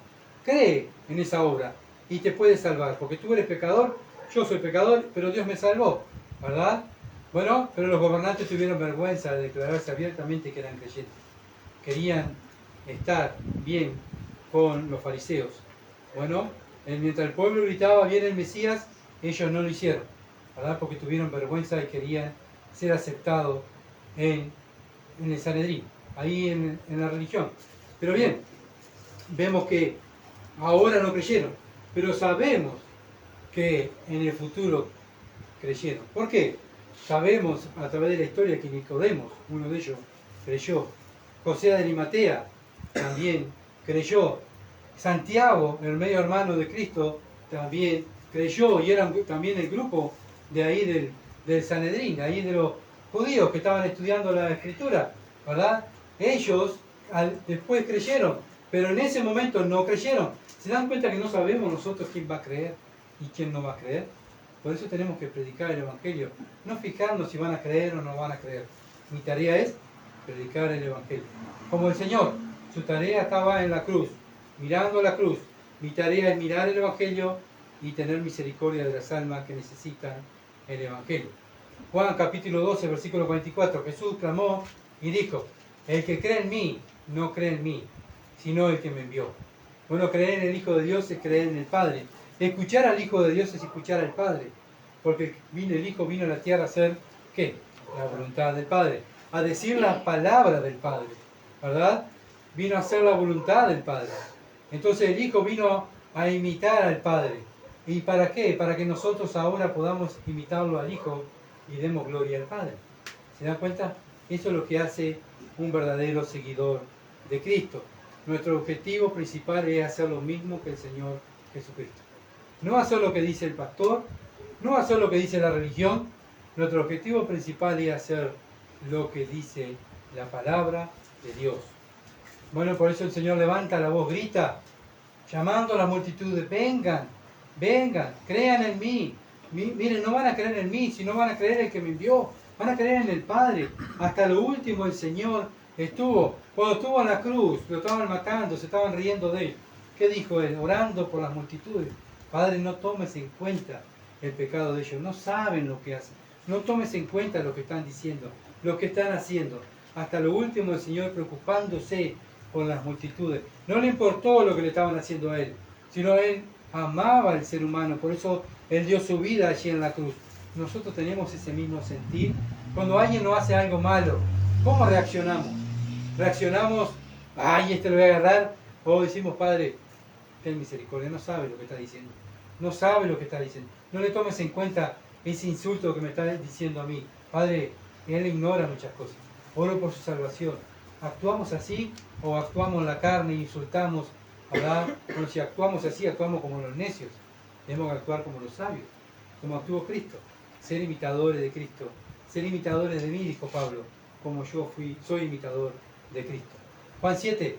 Cree en esa obra y te puede salvar, porque tú eres pecador, yo soy pecador, pero Dios me salvó, ¿verdad? Bueno, pero los gobernantes tuvieron vergüenza de declararse abiertamente que eran creyentes. Querían estar bien con los fariseos. Bueno, mientras el pueblo gritaba bien el Mesías, ellos no lo hicieron, ¿verdad? Porque tuvieron vergüenza y querían ser aceptados en el Sanedrín, ahí en la religión. Pero bien, vemos que ahora no creyeron, pero sabemos que en el futuro creyeron. ¿Por qué? Sabemos a través de la historia que Nicodemo, uno de ellos, creyó. José de Arimatea también creyó. Santiago, el medio hermano de Cristo, también creyó, y eran también el grupo de ahí del Sanedrín, ahí de los judíos que estaban estudiando la Escritura, ¿verdad? Ellos después creyeron, pero en ese momento no creyeron. ¿Se dan cuenta que no sabemos nosotros quién va a creer y quién no va a creer? Por eso tenemos que predicar el Evangelio, no fijarnos si van a creer o no van a creer. Mi tarea es predicar el Evangelio. Como el Señor, su tarea estaba en la cruz, mirando la cruz. Mi tarea es mirar el Evangelio y tener misericordia de las almas que necesitan el Evangelio. Juan capítulo 12, versículo 44, Jesús clamó y dijo, el que cree en mí, no cree en mí, sino el que me envió. Bueno, creer en el Hijo de Dios es creer en el Padre. Escuchar al Hijo de Dios es escuchar al Padre. Porque el Hijo vino a la tierra a hacer, ¿qué? La voluntad del Padre. A decir la palabra del Padre, ¿verdad? Vino a hacer la voluntad del Padre. Entonces el Hijo vino a imitar al Padre. ¿Y para qué? Para que nosotros ahora podamos imitarlo al Hijo y demos gloria al Padre. ¿Se dan cuenta? Eso es lo que hace un verdadero seguidor de Cristo. Nuestro objetivo principal es hacer lo mismo que el Señor Jesucristo. No hacer lo que dice el pastor, no hacer lo que dice la religión. Nuestro objetivo principal es hacer lo que dice la palabra de Dios. Bueno, por eso el Señor levanta la voz, grita, llamando a la multitud, vengan, vengan, crean en mí. Miren, no van a creer en mí, sino van a creer en el que me envió. Van a creer en el Padre. Hasta lo último el Señor cuando estuvo en la cruz, lo estaban matando, se estaban riendo de él. ¿Qué dijo él? Orando por las multitudes. Padre, no tomes en cuenta el pecado de ellos. No saben lo que hacen. No tomes en cuenta lo que están diciendo, lo que están haciendo. Hasta lo último el Señor preocupándose por las multitudes. No le importó lo que le estaban haciendo a él, sino él amaba al ser humano. Por eso él dio su vida allí en la cruz. Nosotros tenemos ese mismo sentir. Cuando alguien nos hace algo malo, ¿cómo reaccionamos? Reaccionamos, ay, este lo voy a agarrar, o decimos, Padre, ten misericordia, no sabe lo que está diciendo. No sabe lo que está diciendo. No le tomes en cuenta ese insulto que me está diciendo a mí. Padre, él ignora muchas cosas. Oro por su salvación. ¿Actuamos así o actuamos en la carne e insultamos? ¿Verdad? Bueno, si actuamos así, actuamos como los necios. Debemos actuar como los sabios, como actuó Cristo. Ser imitadores de Cristo. Ser imitadores de mí, dijo Pablo, como yo soy imitador de Cristo. Juan 7,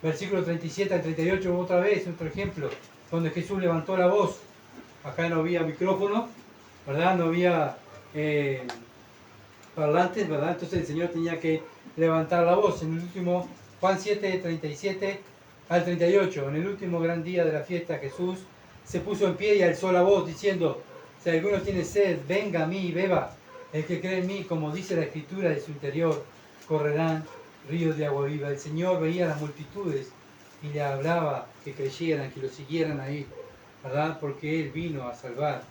versículo 37 al 38, otra vez, otro ejemplo, donde Jesús levantó la voz. Acá no había micrófono, ¿verdad? No había parlantes, ¿verdad? Entonces el Señor tenía que levantar la voz. En el último, Juan 7, 37 al 38, en el último gran día de la fiesta, Jesús se puso en pie y alzó la voz diciendo, si alguno tiene sed, venga a mí y beba. El que cree en mí, como dice la Escritura, de su interior correrán ríos de agua viva. El Señor veía a las multitudes y le hablaba que creyeran, que lo siguieran ahí, ¿verdad? Porque Él vino a salvar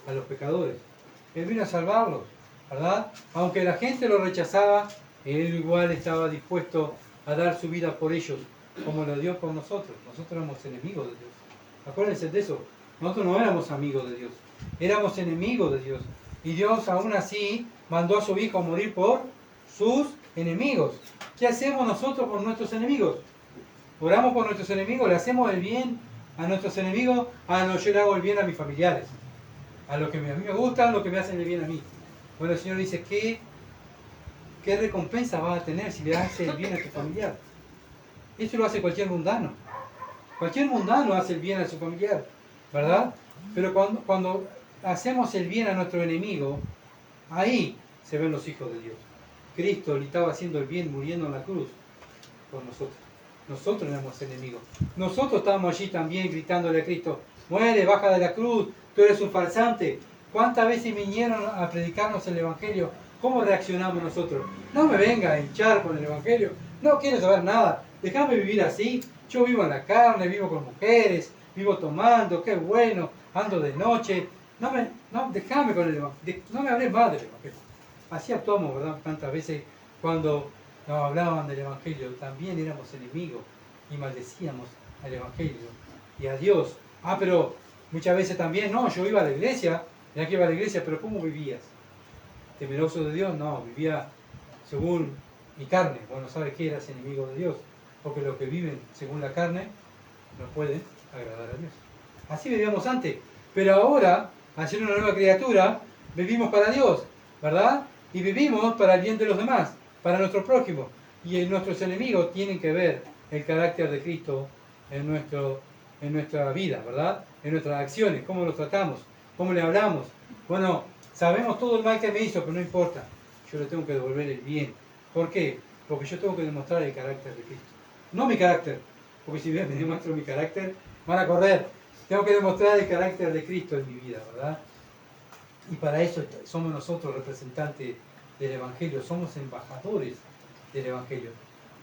a los pecadores. Él vino a salvarlos, ¿verdad? Aunque la gente lo rechazaba, Él igual estaba dispuesto a dar su vida por ellos, como lo dio por nosotros. Nosotros éramos enemigos de Dios. Acuérdense de eso. Nosotros no éramos amigos de Dios, éramos enemigos de Dios. Y Dios aún así mandó a su Hijo a morir por sus enemigos. ¿Qué hacemos nosotros por nuestros enemigos? Oramos por nuestros enemigos, le hacemos el bien a nuestros enemigos. No, yo le hago el bien a mis familiares, a los que a mí me gustan, a los que me hacen el bien a mí. Bueno, el Señor dice, ¿qué recompensa vas a tener si le haces el bien a tu familiar? Eso lo hace cualquier mundano. Cualquier mundano hace el bien a su familiar, ¿verdad? Pero cuando hacemos el bien a nuestro enemigo, ahí se ven los hijos de Dios. Cristo le estaba haciendo el bien muriendo en la cruz por nosotros. Nosotros éramos enemigos. Nosotros estábamos allí también gritándole a Cristo, muere, baja de la cruz, tú eres un farsante. ¿Cuántas veces vinieron a predicarnos el Evangelio? ¿Cómo reaccionamos nosotros? No me venga a hinchar con el Evangelio, no quiero saber nada, déjame vivir así. Yo vivo en la carne, vivo con mujeres, vivo tomando, qué bueno, ando de noche. Déjame con el Evangelio, no me hables más del Evangelio. Así actuamos, ¿verdad? Tantas veces cuando nos hablaban del Evangelio, también éramos enemigos y maldecíamos al Evangelio y a Dios. Pero muchas veces también, no, yo iba a la iglesia, ya que iba a la iglesia, pero ¿cómo vivías? ¿Temeroso de Dios? No, vivía según mi carne. Bueno, ¿sabes qué? Eras enemigo de Dios, porque los que viven según la carne no pueden agradar a Dios. Así vivíamos antes, pero ahora, al ser una nueva criatura, vivimos para Dios, ¿verdad? Y vivimos para el bien de los demás, para nuestro prójimo. Y nuestros enemigos tienen que ver el carácter de Cristo en nuestra vida, ¿verdad? En nuestras acciones, cómo lo tratamos, cómo le hablamos. Bueno, sabemos todo el mal que me hizo, pero no importa. Yo le tengo que devolver el bien. ¿Por qué? Porque yo tengo que demostrar el carácter de Cristo. No mi carácter, porque si bien me demuestro mi carácter, van a correr. Tengo que demostrar el carácter de Cristo en mi vida, ¿verdad? Y para eso somos nosotros representantes del Evangelio, somos embajadores del Evangelio.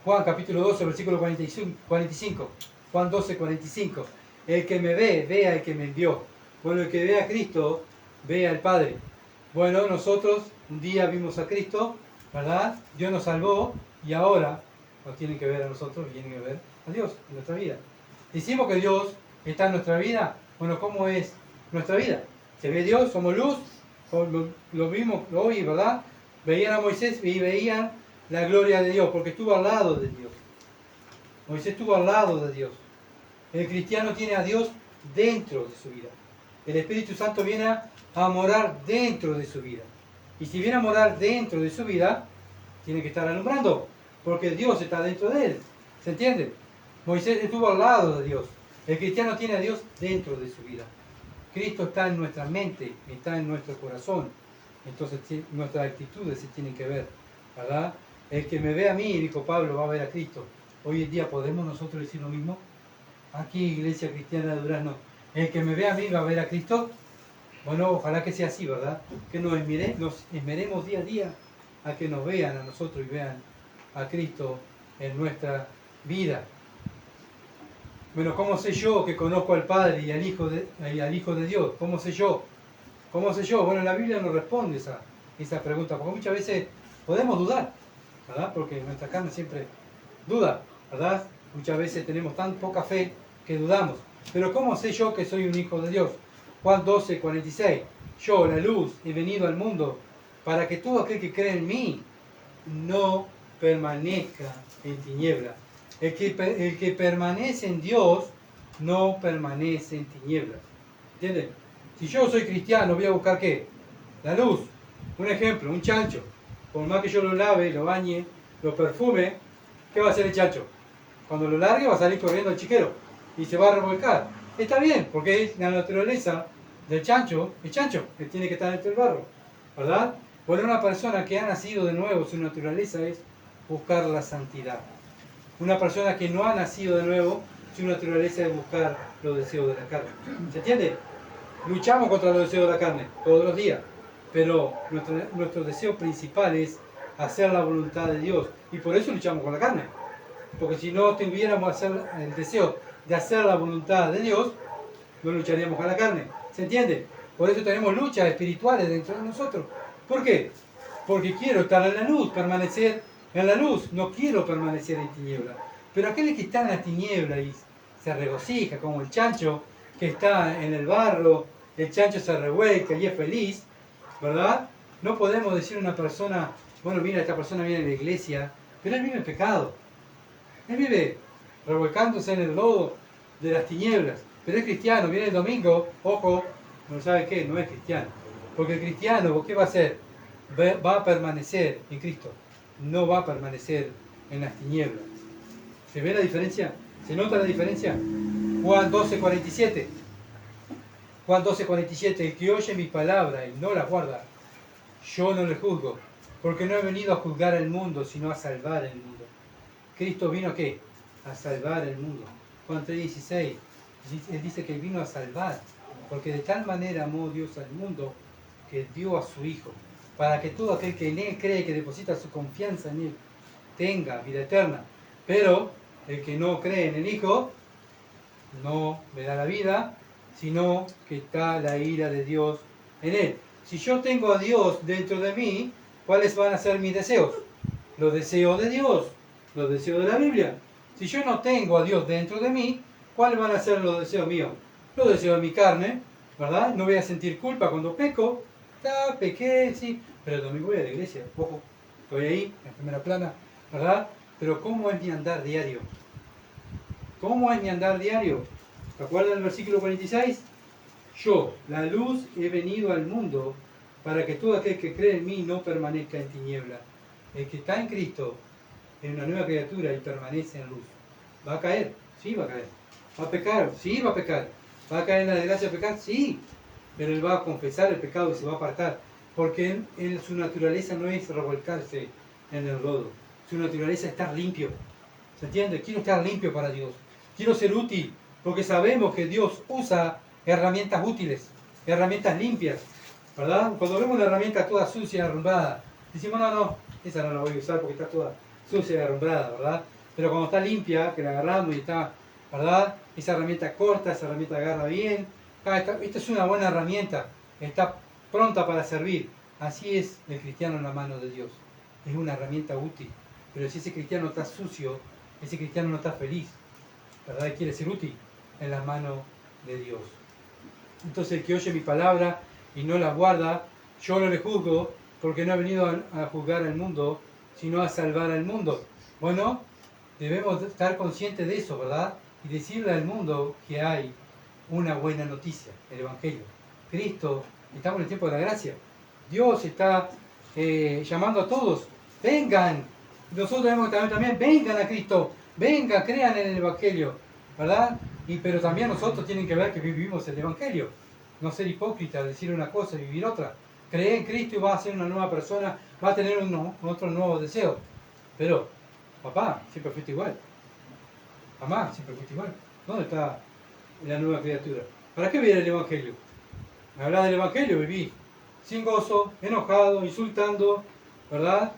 Juan capítulo 12, versículo 45. Juan 12, 45. El que me ve, ve al que me envió. Bueno, el que ve a Cristo, ve al Padre. Bueno, nosotros un día vimos a Cristo, ¿verdad? Dios nos salvó y ahora nos tienen que ver a nosotros, tienen que ver a Dios en nuestra vida. Decimos que Dios está en nuestra vida. Bueno, ¿cómo es nuestra vida? Se ve Dios, somos luz, lo vimos hoy, ¿verdad? Veían a Moisés y veían la gloria de Dios, porque estuvo al lado de Dios. Moisés estuvo al lado de Dios. El cristiano tiene a Dios dentro de su vida. El Espíritu Santo viene a morar dentro de su vida. Y si viene a morar dentro de su vida, tiene que estar alumbrando, porque Dios está dentro de él. ¿Se entiende? Moisés estuvo al lado de Dios. El cristiano tiene a Dios dentro de su vida. Cristo está en nuestra mente, está en nuestro corazón. Entonces nuestras actitudes se tienen que ver, ¿verdad? El que me ve a mí, dijo Pablo, va a ver a Cristo. Hoy en día, ¿podemos nosotros decir lo mismo? Aquí, Iglesia Cristiana de Durazno, el que me ve a mí va a ver a Cristo. Bueno, ojalá que sea así, ¿verdad? Que nos esmeremos día a día a que nos vean a nosotros y vean a Cristo en nuestra vida. Bueno, ¿cómo sé yo que conozco al Padre y al Hijo de Dios? ¿Cómo sé yo? ¿Cómo sé yo? Bueno, la Biblia nos responde esa pregunta, porque muchas veces podemos dudar, ¿verdad? Porque nuestra carne siempre duda, ¿verdad? Muchas veces tenemos tan poca fe que dudamos. Pero ¿cómo sé yo que soy un hijo de Dios? Juan 12, 46. Yo, la luz, he venido al mundo para que todo aquel que cree en mí no permanezca en tinieblas. El que permanece en Dios no permanece en tinieblas. ¿Entienden? Si yo soy cristiano, voy a buscar ¿qué? La luz. Un ejemplo, un chancho. Por más que yo lo lave, lo bañe, lo perfume, ¿qué va a hacer el chancho? Cuando lo largue va a salir corriendo el chiquero y se va a revolcar. Está bien, porque es la naturaleza del chancho, el chancho, que tiene que estar dentro del barro, ¿verdad? Bueno, una persona que ha nacido de nuevo, su naturaleza es buscar la santidad. Una persona que no ha nacido de nuevo, su naturaleza es buscar los deseos de la carne. ¿Se entiende? Luchamos contra los deseos de la carne todos los días, pero nuestro deseo principal es hacer la voluntad de Dios. Y por eso luchamos con la carne. Porque si no tuviéramos el deseo de hacer la voluntad de Dios, no lucharíamos con la carne. ¿Se entiende? Por eso tenemos luchas espirituales dentro de nosotros. ¿Por qué? Porque quiero estar en la luz, permanecer en la luz. No quiero permanecer en tiniebla. Pero aquel que está en la tiniebla y se regocija, como el chancho que está en el barro, el chancho se revuelca y es feliz, ¿verdad? No podemos decir a una persona, bueno, mira, esta persona viene a la iglesia, pero él vive en pecado. Él vive revolcándose en el lodo de las tinieblas. Pero es cristiano, viene el domingo, ojo, no sabe qué, no es cristiano. Porque el cristiano, ¿qué va a hacer? Va a permanecer en Cristo. No va a permanecer en las tinieblas. ¿Se ve la diferencia? ¿Se nota la diferencia? Juan 12, 47. Juan 12, 47. El que oye mi palabra y no la guarda, yo no le juzgo. Porque no he venido a juzgar al mundo, sino a salvar el mundo. Cristo vino ¿a qué? A salvar el mundo. Juan 3:16, él dice que vino a salvar, porque de tal manera amó Dios al mundo que dio a su Hijo, para que todo aquel que en Él cree, que deposita su confianza en Él, tenga vida eterna. Pero el que no cree en el Hijo, no verá la vida, sino que está la ira de Dios en Él. Si yo tengo a Dios dentro de mí, ¿cuáles van a ser mis deseos? Los deseos de Dios. Los deseos de la Biblia. Si yo no tengo a Dios dentro de mí, ¿cuáles van a ser los deseos míos? Los deseos de mi carne, ¿verdad? No voy a sentir culpa cuando peco. Pequé, sí, pero el domingo voy a la iglesia. Ojo, estoy ahí, en primera plana, ¿verdad? Pero ¿cómo es mi andar diario? ¿Cómo es mi andar diario? ¿Te acuerdas del versículo 46? Yo, la luz, he venido al mundo para que todo aquel que cree en mí no permanezca en tiniebla. El que está en Cristo es una nueva criatura y permanece en luz. ¿Va a caer? Sí, va a caer. ¿Va a pecar? Sí, va a pecar. ¿Va a caer en la desgracia de pecar? Sí. Pero él va a confesar el pecado y se va a apartar. Porque su naturaleza no es revolcarse en el lodo. Su naturaleza es estar limpio. ¿Se entiende? Quiero estar limpio para Dios. Quiero ser útil. Porque sabemos que Dios usa herramientas útiles, herramientas limpias. ¿verdad? Cuando vemos una herramienta toda sucia, arrumbada, decimos, no, esa no la voy a usar porque está toda sucia y arrumbrada, ¿verdad? Pero cuando está limpia, que la agarramos y está, ¿verdad? Esa herramienta corta, esa herramienta agarra bien. Esta es una buena herramienta, está pronta para servir. Así es el cristiano en la mano de Dios. Es una herramienta útil. Pero si ese cristiano está sucio, ese cristiano no está feliz, ¿verdad? Quiere ser útil en la mano de Dios. Entonces el que oye mi palabra y no la guarda, yo no le juzgo, porque no he venido a juzgar al mundo, sino a salvar al mundo. Bueno, debemos estar conscientes de eso, ¿verdad? Y decirle al mundo que hay una buena noticia, el Evangelio. Cristo, estamos en el tiempo de la gracia. Dios está llamando a todos, vengan. Nosotros debemos también, vengan a Cristo, vengan, crean en el Evangelio, ¿verdad? Pero también nosotros tienen que ver que vivimos el Evangelio. No ser hipócrita, decir una cosa y vivir otra. Cree en Cristo y va a ser una nueva persona, va a tener otros nuevos deseos. Pero, papá, siempre fuiste igual. Mamá, siempre fuiste igual. ¿Dónde está la nueva criatura? ¿Para qué viene el Evangelio? Me hablas del Evangelio, viví sin gozo, enojado, insultando, ¿verdad?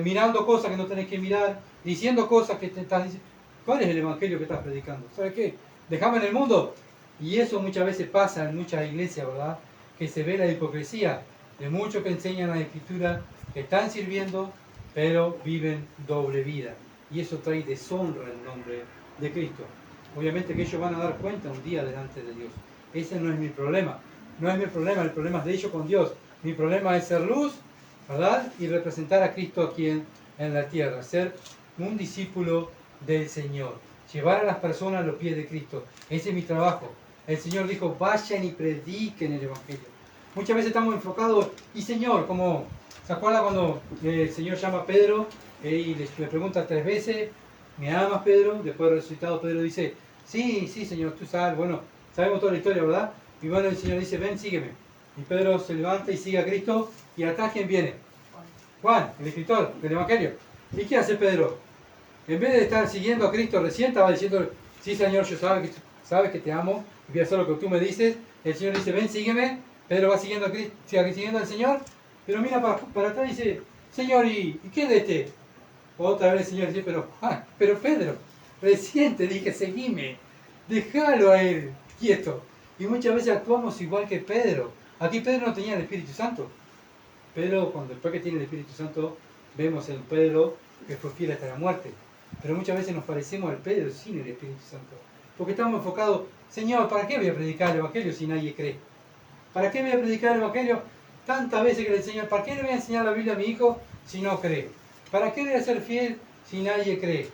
Mirando cosas que no tenés que mirar, diciendo cosas que te estás diciendo. ¿Cuál es el Evangelio que estás predicando? ¿Sabes qué? Dejame en el mundo. Y eso muchas veces pasa en muchas iglesias, ¿verdad? Que se ve la hipocresía de muchos que enseñan la Escritura, que están sirviendo, pero viven doble vida. Y eso trae deshonra en nombre de Cristo. Obviamente que ellos van a dar cuenta un día delante de Dios. Ese no es mi problema. No es mi problema, el problema es de ellos con Dios. Mi problema es ser luz, ¿verdad? Y representar a Cristo aquí en la tierra. Ser un discípulo del Señor. Llevar a las personas a los pies de Cristo. Ese es mi trabajo. El Señor dijo, vayan y prediquen el Evangelio. Muchas veces estamos enfocados, y Señor, como, ¿se acuerda cuando el Señor llama a Pedro y le pregunta 3 veces, ¿me amas, Pedro? Después de resucitado, Pedro dice, sí, Señor, tú sabes, bueno, sabemos toda la historia, ¿verdad? Y bueno, el Señor dice, ven, sígueme. Y Pedro se levanta y sigue a Cristo, y atrás, ¿quién viene? Juan, el escritor del Evangelio. ¿Y qué hace Pedro? En vez de estar siguiendo a Cristo, recién estaba diciendo, sí, Señor, yo sabes que te amo, y voy a hacer lo que tú me dices. El Señor dice, ven, sígueme. Pedro va siguiendo a Cristo, siguiendo al Señor, pero mira para atrás y dice, Señor, ¿y qué de este? Otra vez el Señor dice, pero Pedro, recién te dije, seguime, déjalo a él quieto. Y muchas veces actuamos igual que Pedro. Aquí Pedro no tenía el Espíritu Santo. Pedro, después que tiene el Espíritu Santo, vemos en Pedro que fue fiel hasta la muerte. Pero muchas veces nos parecemos al Pedro sin el Espíritu Santo. Porque estamos enfocados, Señor, ¿para qué voy a predicar el Evangelio si nadie cree? ¿Para qué voy a predicar el Evangelio tantas veces que le enseño? ¿Para qué le voy a enseñar la Biblia a mi hijo si no cree? ¿Para qué voy a ser fiel si nadie cree?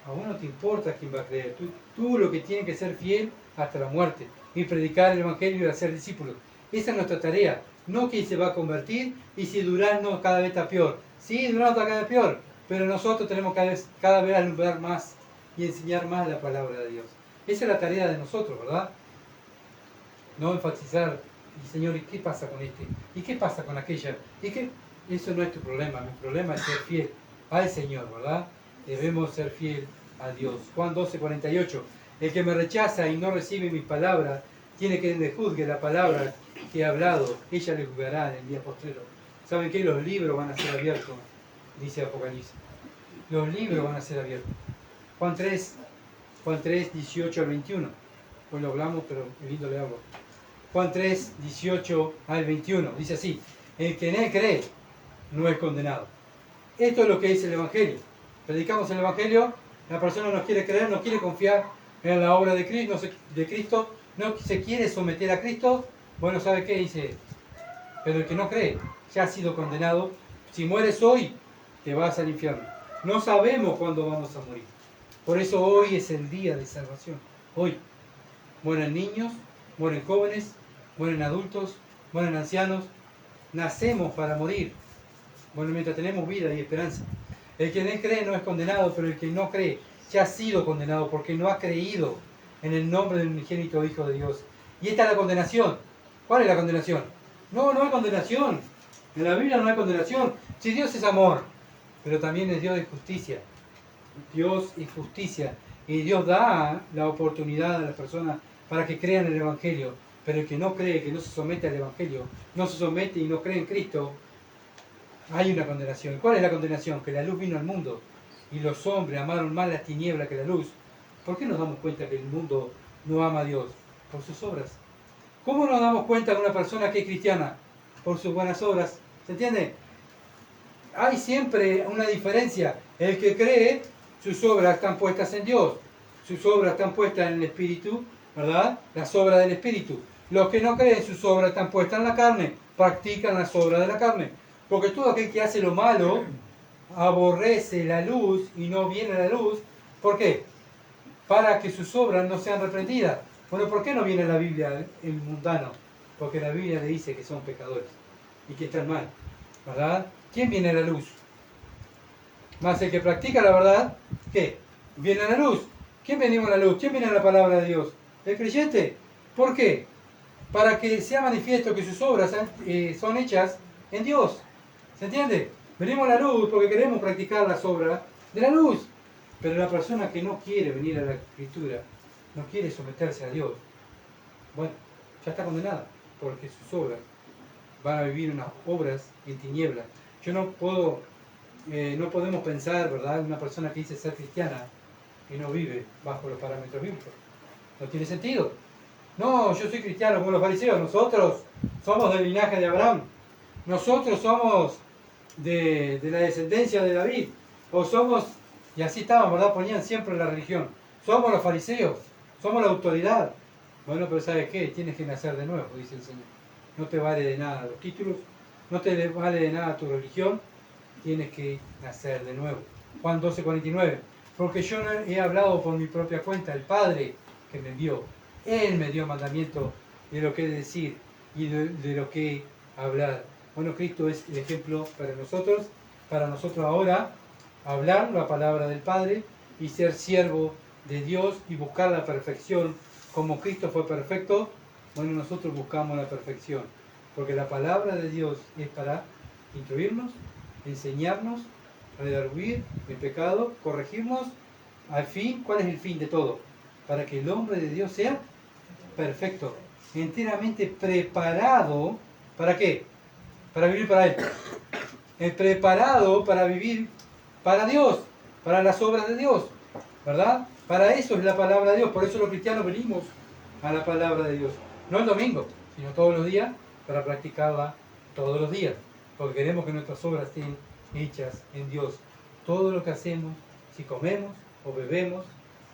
A vos no te importa quién va a creer. Tú lo que tienes que ser fiel hasta la muerte. Y predicar el Evangelio y hacer discípulos. Esa es nuestra tarea. No que se va a convertir y si Durazno cada vez está peor. Sí, Durazno está cada vez peor. Pero nosotros tenemos cada vez alumbrar más y enseñar más la palabra de Dios. Esa es la tarea de nosotros, ¿verdad? No enfatizar, y Señor, ¿y qué pasa con este? ¿Y qué pasa con aquella? Eso no es tu problema. Mi problema es ser fiel al Señor, ¿verdad? Debemos ser fiel a Dios. Juan 12:48. El que me rechaza y no recibe mis palabras, tiene que le juzgue la palabra que he hablado. Ella le juzgará en el día postrero. ¿Saben qué? Los libros van a ser abiertos, dice Apocalipsis. Los libros van a ser abiertos. Juan 3, 18 al 21. Pues lo hablamos, pero es lindo leerlo. Juan 3, 18 al 21. Dice así: el que en él cree no es condenado. Esto es lo que dice el Evangelio. Predicamos el Evangelio, la persona no quiere creer, no quiere confiar en la obra de Cristo, no se quiere someter a Cristo. Bueno, ¿sabe qué? Dice, pero el que no cree ya ha sido condenado. Si mueres hoy, te vas al infierno. No sabemos cuándo vamos a morir. Por eso hoy es el día de salvación. Hoy mueren niños, mueren jóvenes, mueren adultos, mueren ancianos. Nacemos para morir. Bueno, mientras tenemos vida y esperanza. El que en él cree no es condenado, pero el que no cree ya ha sido condenado porque no ha creído en el nombre del unigénito Hijo de Dios. Y esta es la condenación. ¿Cuál es la condenación? No hay condenación. En la Biblia no hay condenación. Si Dios es amor, pero también es Dios de justicia. Dios es justicia. Y Dios da la oportunidad a las personas para que crean el Evangelio. Pero el que no cree, que no se somete al Evangelio, no se somete y no cree en Cristo, hay una condenación. ¿Cuál es la condenación? Que la luz vino al mundo y los hombres amaron más las tinieblas que la luz. ¿Por qué nos damos cuenta que el mundo no ama a Dios? Por sus obras. ¿Cómo nos damos cuenta de una persona que es cristiana? Por sus buenas obras. ¿Se entiende? Hay siempre una diferencia. El que cree, sus obras están puestas en Dios. Sus obras están puestas en el Espíritu, ¿verdad? Las obras del Espíritu. Los que no creen, sus obras están puestas en la carne. Practican las obras de la carne. Porque todo aquel que hace lo malo aborrece la luz y no viene a la luz. ¿Por qué? Para que sus obras no sean reprendidas. Bueno, ¿por qué no viene a la Biblia el mundano? Porque la Biblia le dice que son pecadores y que están mal, ¿verdad? ¿Quién viene a la luz? Más el que practica la verdad, ¿qué? Viene a la luz. ¿Quién venimos a la luz? ¿Quién viene a la palabra de Dios? ¿El creyente? ¿Por qué? Para que sea manifiesto que sus obras son hechas en Dios. ¿Se entiende? Venimos a la luz porque queremos practicar las obras de la luz. Pero la persona que no quiere venir a la Escritura, no quiere someterse a Dios, bueno, ya está condenada, porque sus obras van a vivir unas obras en tinieblas. Yo no podemos pensar, ¿verdad?, una persona que dice ser cristiana y no vive bajo los parámetros bíblicos. No tiene sentido. No, yo soy cristiano como los fariseos, nosotros somos del linaje de Abraham, nosotros somos de la descendencia de David, o somos, y así estaban, ¿verdad?, ponían siempre la religión, somos los fariseos, somos la autoridad. Bueno, pero ¿sabes qué? Tienes que nacer de nuevo, dice el Señor. No te vale de nada los títulos, no te vale de nada tu religión, tienes que nacer de nuevo. Juan 12:49. Porque yo no he hablado por mi propia cuenta, el Padre que me envió, Él me dio mandamiento de lo que he de decir y de lo que hablar. Bueno, Cristo es el ejemplo para nosotros ahora, hablar la palabra del Padre y ser siervo de Dios y buscar la perfección. Como Cristo fue perfecto, bueno, nosotros buscamos la perfección. Porque la palabra de Dios es para instruirnos, enseñarnos, redarguir el pecado, corregirnos. Al fin, ¿cuál es el fin de todo? Para que el hombre de Dios sea perfecto, enteramente preparado. ¿Para qué? Para vivir para Él. Preparado para vivir para Dios, para las obras de Dios, ¿verdad? Para eso es la palabra de Dios. Por eso los cristianos venimos a la palabra de Dios. No el domingo, sino todos los días, para practicarla todos los días. Porque queremos que nuestras obras estén hechas en Dios. Todo lo que hacemos, si comemos o bebemos,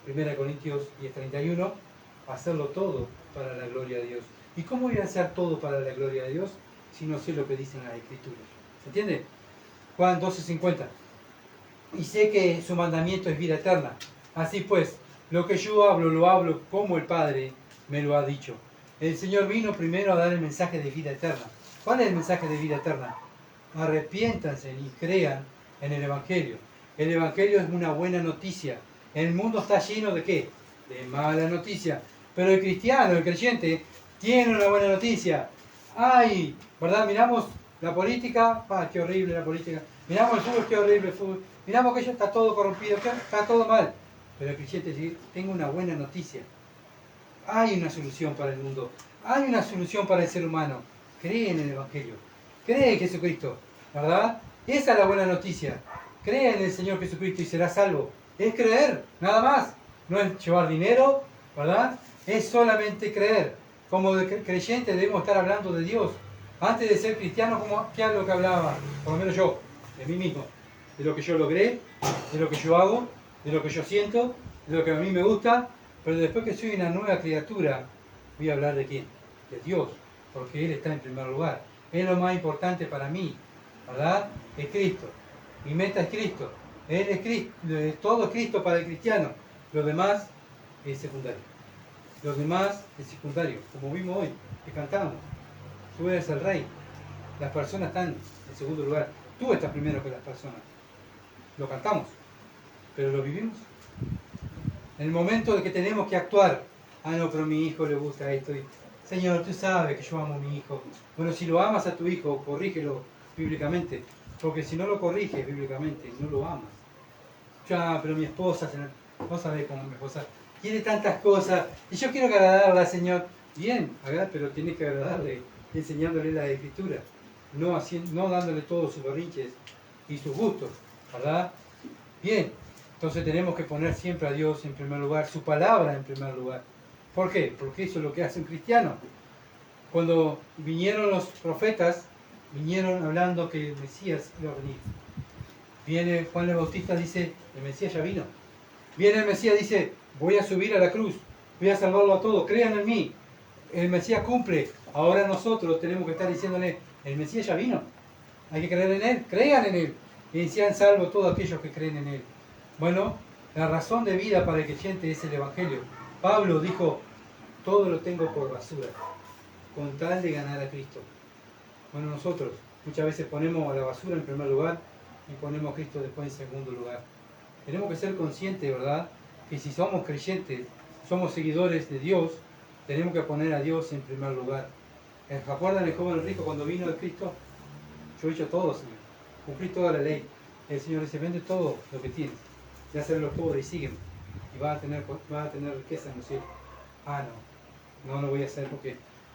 1 Corintios 10:31, hacerlo todo para la gloria de Dios. ¿Y cómo voy a hacer todo para la gloria de Dios si no sé lo que dicen las Escrituras? ¿Se entiende? Juan 12:50. Y sé que su mandamiento es vida eterna. Así pues, lo que yo hablo, lo hablo como el Padre me lo ha dicho. El Señor vino primero a dar el mensaje de vida eterna. ¿Cuál es el mensaje de vida eterna? Arrepiéntanse y crean en el Evangelio. El Evangelio es una buena noticia. El mundo está lleno de ¿qué? De mala noticia. Pero el cristiano, el creyente, tiene una buena noticia. ¡Ay! ¿Verdad? Miramos la política, qué horrible la política. Miramos el fútbol, qué horrible el fútbol. Miramos que está todo corrompido, está todo mal. Pero el creyente dice, tengo una buena noticia. Hay una solución para el mundo. Hay una solución para el ser humano. Cree en el Evangelio. Cree en Jesucristo. ¿Verdad? Esa es la buena noticia. Cree en el Señor Jesucristo y serás salvo. Es creer, nada más. No es llevar dinero, ¿verdad? Es solamente creer. Como creyente debemos estar hablando de Dios. Antes de ser cristiano, ¿qué es lo que hablaba? Por lo menos yo, de mí mismo. De lo que yo logré, de lo que yo hago, de lo que yo siento, de lo que a mí me gusta. Pero después que soy una nueva criatura, voy a hablar de quién? De Dios. Porque Él está en primer lugar. Es lo más importante para mí, ¿verdad? Es Cristo. Mi meta es Cristo. Él es Cristo. Todo es Cristo para el cristiano. Lo demás es secundario. Lo demás es secundario. Como vimos hoy, que cantamos. Tú eres el rey. Las personas están en segundo lugar. Tú estás primero que las personas. Lo cantamos. Pero lo vivimos. En el momento de que tenemos que actuar. No, pero a mi hijo le gusta esto. Señor, tú sabes que yo amo a mi hijo. Bueno, si lo amas a tu hijo, corrígelo bíblicamente. Porque si no lo corriges bíblicamente, no lo amas. Pero mi esposa, no sabes cómo mi esposa quiere tantas cosas. Y yo quiero agradarla, Señor. Bien, pero tienes que agradarle, enseñándole la escritura, no dándole todos sus berrinches y sus gustos, ¿verdad? Bien, entonces tenemos que poner siempre a Dios en primer lugar, su palabra en primer lugar. ¿Por qué? Porque eso es lo que hace un cristiano. Cuando vinieron los profetas, vinieron hablando que el Mesías iba a venir. Viene Juan el Bautista, dice, el Mesías ya vino. Viene el Mesías, dice, voy a subir a la cruz, voy a salvarlo a todos, crean en mí. El Mesías cumple. Ahora nosotros tenemos que estar diciéndole, el Mesías ya vino. Hay que creer en Él, crean en Él. Y sean salvos todos aquellos que creen en Él. Bueno, la razón de vida para el creyente es el Evangelio. Pablo dijo, todo lo tengo por basura, con tal de ganar a Cristo. Bueno, nosotros muchas veces ponemos a la basura en primer lugar y ponemos a Cristo después en segundo lugar. Tenemos que ser conscientes, ¿verdad?, que si somos creyentes, somos seguidores de Dios, tenemos que poner a Dios en primer lugar. ¿Se acuerdan del joven rico cuando vino de Cristo? Yo he hecho todo, Señor. Cumplí toda la ley. El Señor dice, vende todo lo que tienes. Ya serán los pobres y sígueme. Y vas a tener riqueza en los cielos. Ah, no lo voy a hacer.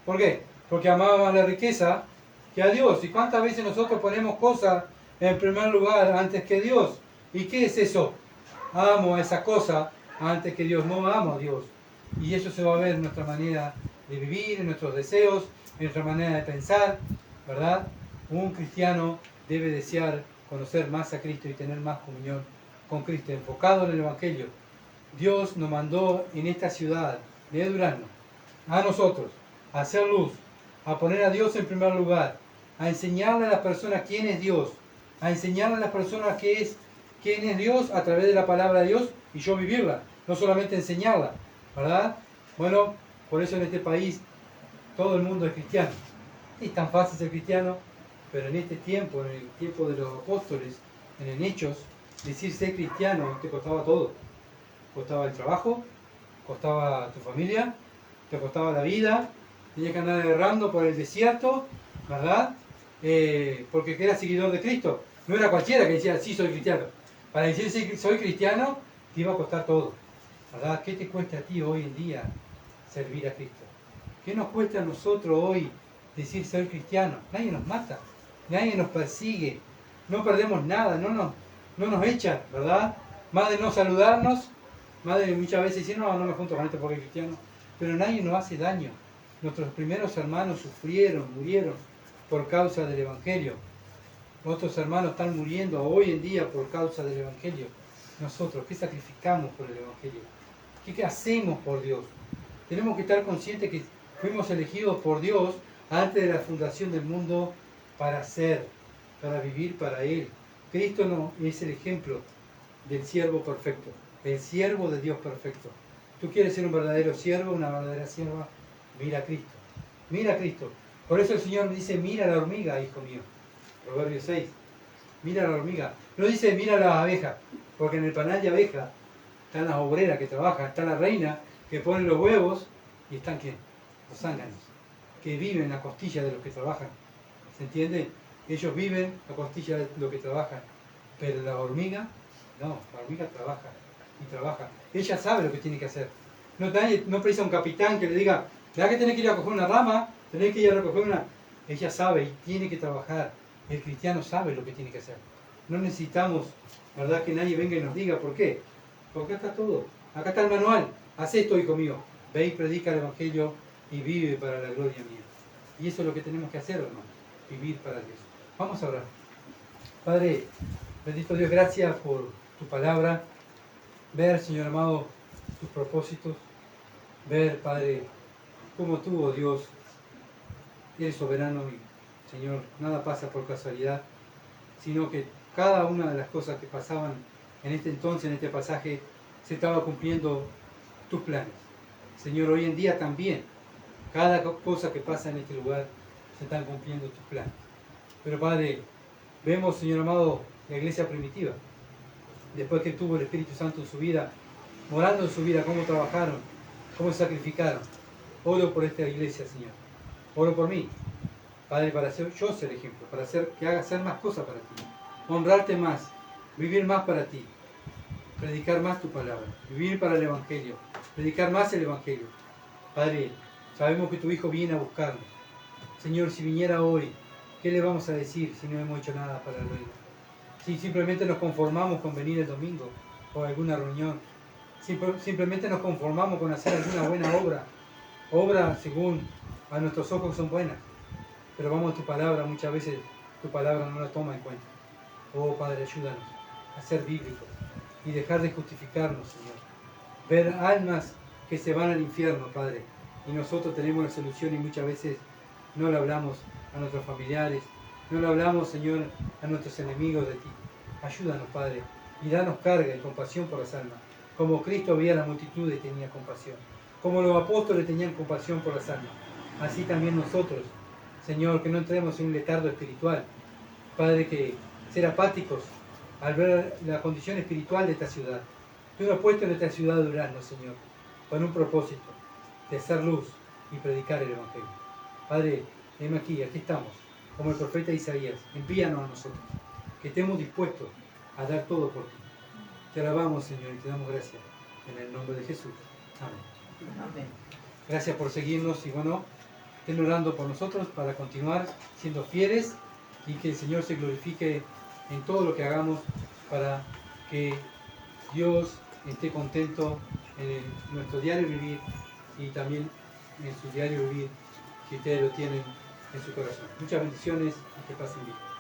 ¿Por qué? Porque amaba más la riqueza que a Dios. ¿Y cuántas veces nosotros ponemos cosas en primer lugar antes que Dios? ¿Y qué es eso? Amo esa cosa antes que Dios. No amo a Dios. Y eso se va a ver en nuestra manera de vivir, en nuestros deseos, en nuestra manera de pensar, ¿verdad? Un cristiano debe desear conocer más a Cristo y tener más comunión con Cristo, enfocado en el Evangelio. Dios nos mandó en esta ciudad de Durazno, a nosotros, a hacer luz, a poner a Dios en primer lugar, a enseñarle a las personas quién es Dios, a enseñarle a las personas quién es Dios a través de la palabra de Dios y yo vivirla, no solamente enseñarla, ¿verdad? Bueno, por eso en este país todo el mundo es cristiano. Es tan fácil ser cristiano, pero en este tiempo, en el tiempo de los apóstoles, en Hechos, decir ser cristiano te costaba todo. Costaba el trabajo, costaba tu familia, te costaba la vida, tenías que andar errando por el desierto, ¿verdad? Porque eras seguidor de Cristo. No era cualquiera que decía, sí, soy cristiano. Para decir sí, soy cristiano, te iba a costar todo, ¿verdad? ¿Qué te cuesta a ti hoy en día servir a Cristo? ¿Qué nos cuesta a nosotros hoy decir soy cristiano? Nadie nos mata, nadie nos persigue, no perdemos nada, no nos echan, ¿verdad? Más de no saludarnos, más de muchas veces decir, no me junto con este porque es cristiano, pero nadie nos hace daño. Nuestros primeros hermanos sufrieron, murieron por causa del Evangelio. Nuestros hermanos están muriendo hoy en día por causa del Evangelio. Nosotros, ¿qué sacrificamos por el Evangelio? ¿Qué hacemos por Dios? Tenemos que estar conscientes que fuimos elegidos por Dios antes de la fundación del mundo para vivir para Él. Cristo no es el ejemplo del siervo perfecto, el siervo de Dios perfecto. ¿Tú quieres ser un verdadero siervo, una verdadera sierva? Mira a Cristo, mira a Cristo. Por eso el Señor dice, mira la hormiga, hijo mío. Proverbios 6, mira la hormiga. No dice, mira la abeja, porque en el panal de abeja están las obreras que trabajan, está la reina que pone los huevos y están ¿quién? Los zánganos, que viven la costilla de los que trabajan. ¿Se entiende? Ellos viven la costilla de los que trabajan, pero la hormiga, no, la hormiga trabaja y trabaja. Ella sabe lo que tiene que hacer. No precisa un capitán que le diga, ¿verdad que tenés que ir a coger una rama? Tenés que ir a recoger una... Ella sabe y tiene que trabajar. El cristiano sabe lo que tiene que hacer. No necesitamos, ¿verdad?, que nadie venga y nos diga por qué. Porque acá está todo. Acá está el manual. Haz esto, hijo mío. Ve y predica el Evangelio y vive para la gloria mía. Y eso es lo que tenemos que hacer, hermano. Vivir para Dios. Vamos a orar. Padre, bendito Dios, gracias por tu palabra. Ver, Señor amado, tus propósitos. Ver, Padre, cómo tú, oh Dios, eres soberano y, Señor, nada pasa por casualidad, sino que cada una de las cosas que pasaban en este entonces, en este pasaje, se estaba cumpliendo tus planes. Señor, hoy en día también, cada cosa que pasa en este lugar, se están cumpliendo tus planes. Pero Padre, vemos, Señor amado, la iglesia primitiva, después que tuvo el Espíritu Santo en su vida, morando en su vida, cómo trabajaron, cómo se sacrificaron. Oro por esta iglesia, Señor. Oro por mí, Padre, para yo ser ejemplo, para que haga hacer más cosas para ti, honrarte más, vivir más para ti, predicar más tu palabra, vivir para el Evangelio, predicar más el Evangelio. Padre, Sabemos que tu Hijo viene a buscarnos. Señor, si viniera hoy, ¿qué le vamos a decir si no hemos hecho nada para el reino? Si simplemente nos conformamos con venir el domingo o a alguna reunión, si simplemente nos conformamos con hacer alguna buena obra según a nuestros ojos son buenas, pero vamos a tu palabra, muchas veces tu palabra no la toma en cuenta. Oh Padre, ayúdanos a ser bíblicos y dejar de justificarnos, Señor. Ver almas que se van al infierno, Padre, y nosotros tenemos la solución y muchas veces no le hablamos a nuestros familiares, no le hablamos, Señor, a nuestros enemigos de ti. Ayúdanos, Padre, y danos carga y compasión por las almas, como Cristo veía a la multitud y tenía compasión, como los apóstoles tenían compasión por las almas. Así también nosotros, Señor, que no entremos en un letargo espiritual, Padre, que ser apáticos al ver la condición espiritual de esta ciudad. Tú nos has puesto en esta ciudad de Durazno, Señor, con un propósito, de hacer luz y predicar el Evangelio. Padre, ven aquí estamos, como el profeta Isaías, envíanos a nosotros, que estemos dispuestos a dar todo por ti. Te alabamos, Señor, y te damos gracias, en el nombre de Jesús. Amén. Amén. Gracias por seguirnos y bueno, estén orando por nosotros para continuar siendo fieles y que el Señor se glorifique en todo lo que hagamos para que Dios esté contento en nuestro diario vivir y también en su diario vivir que ustedes lo tienen en su corazón. Muchas bendiciones y que pasen bien.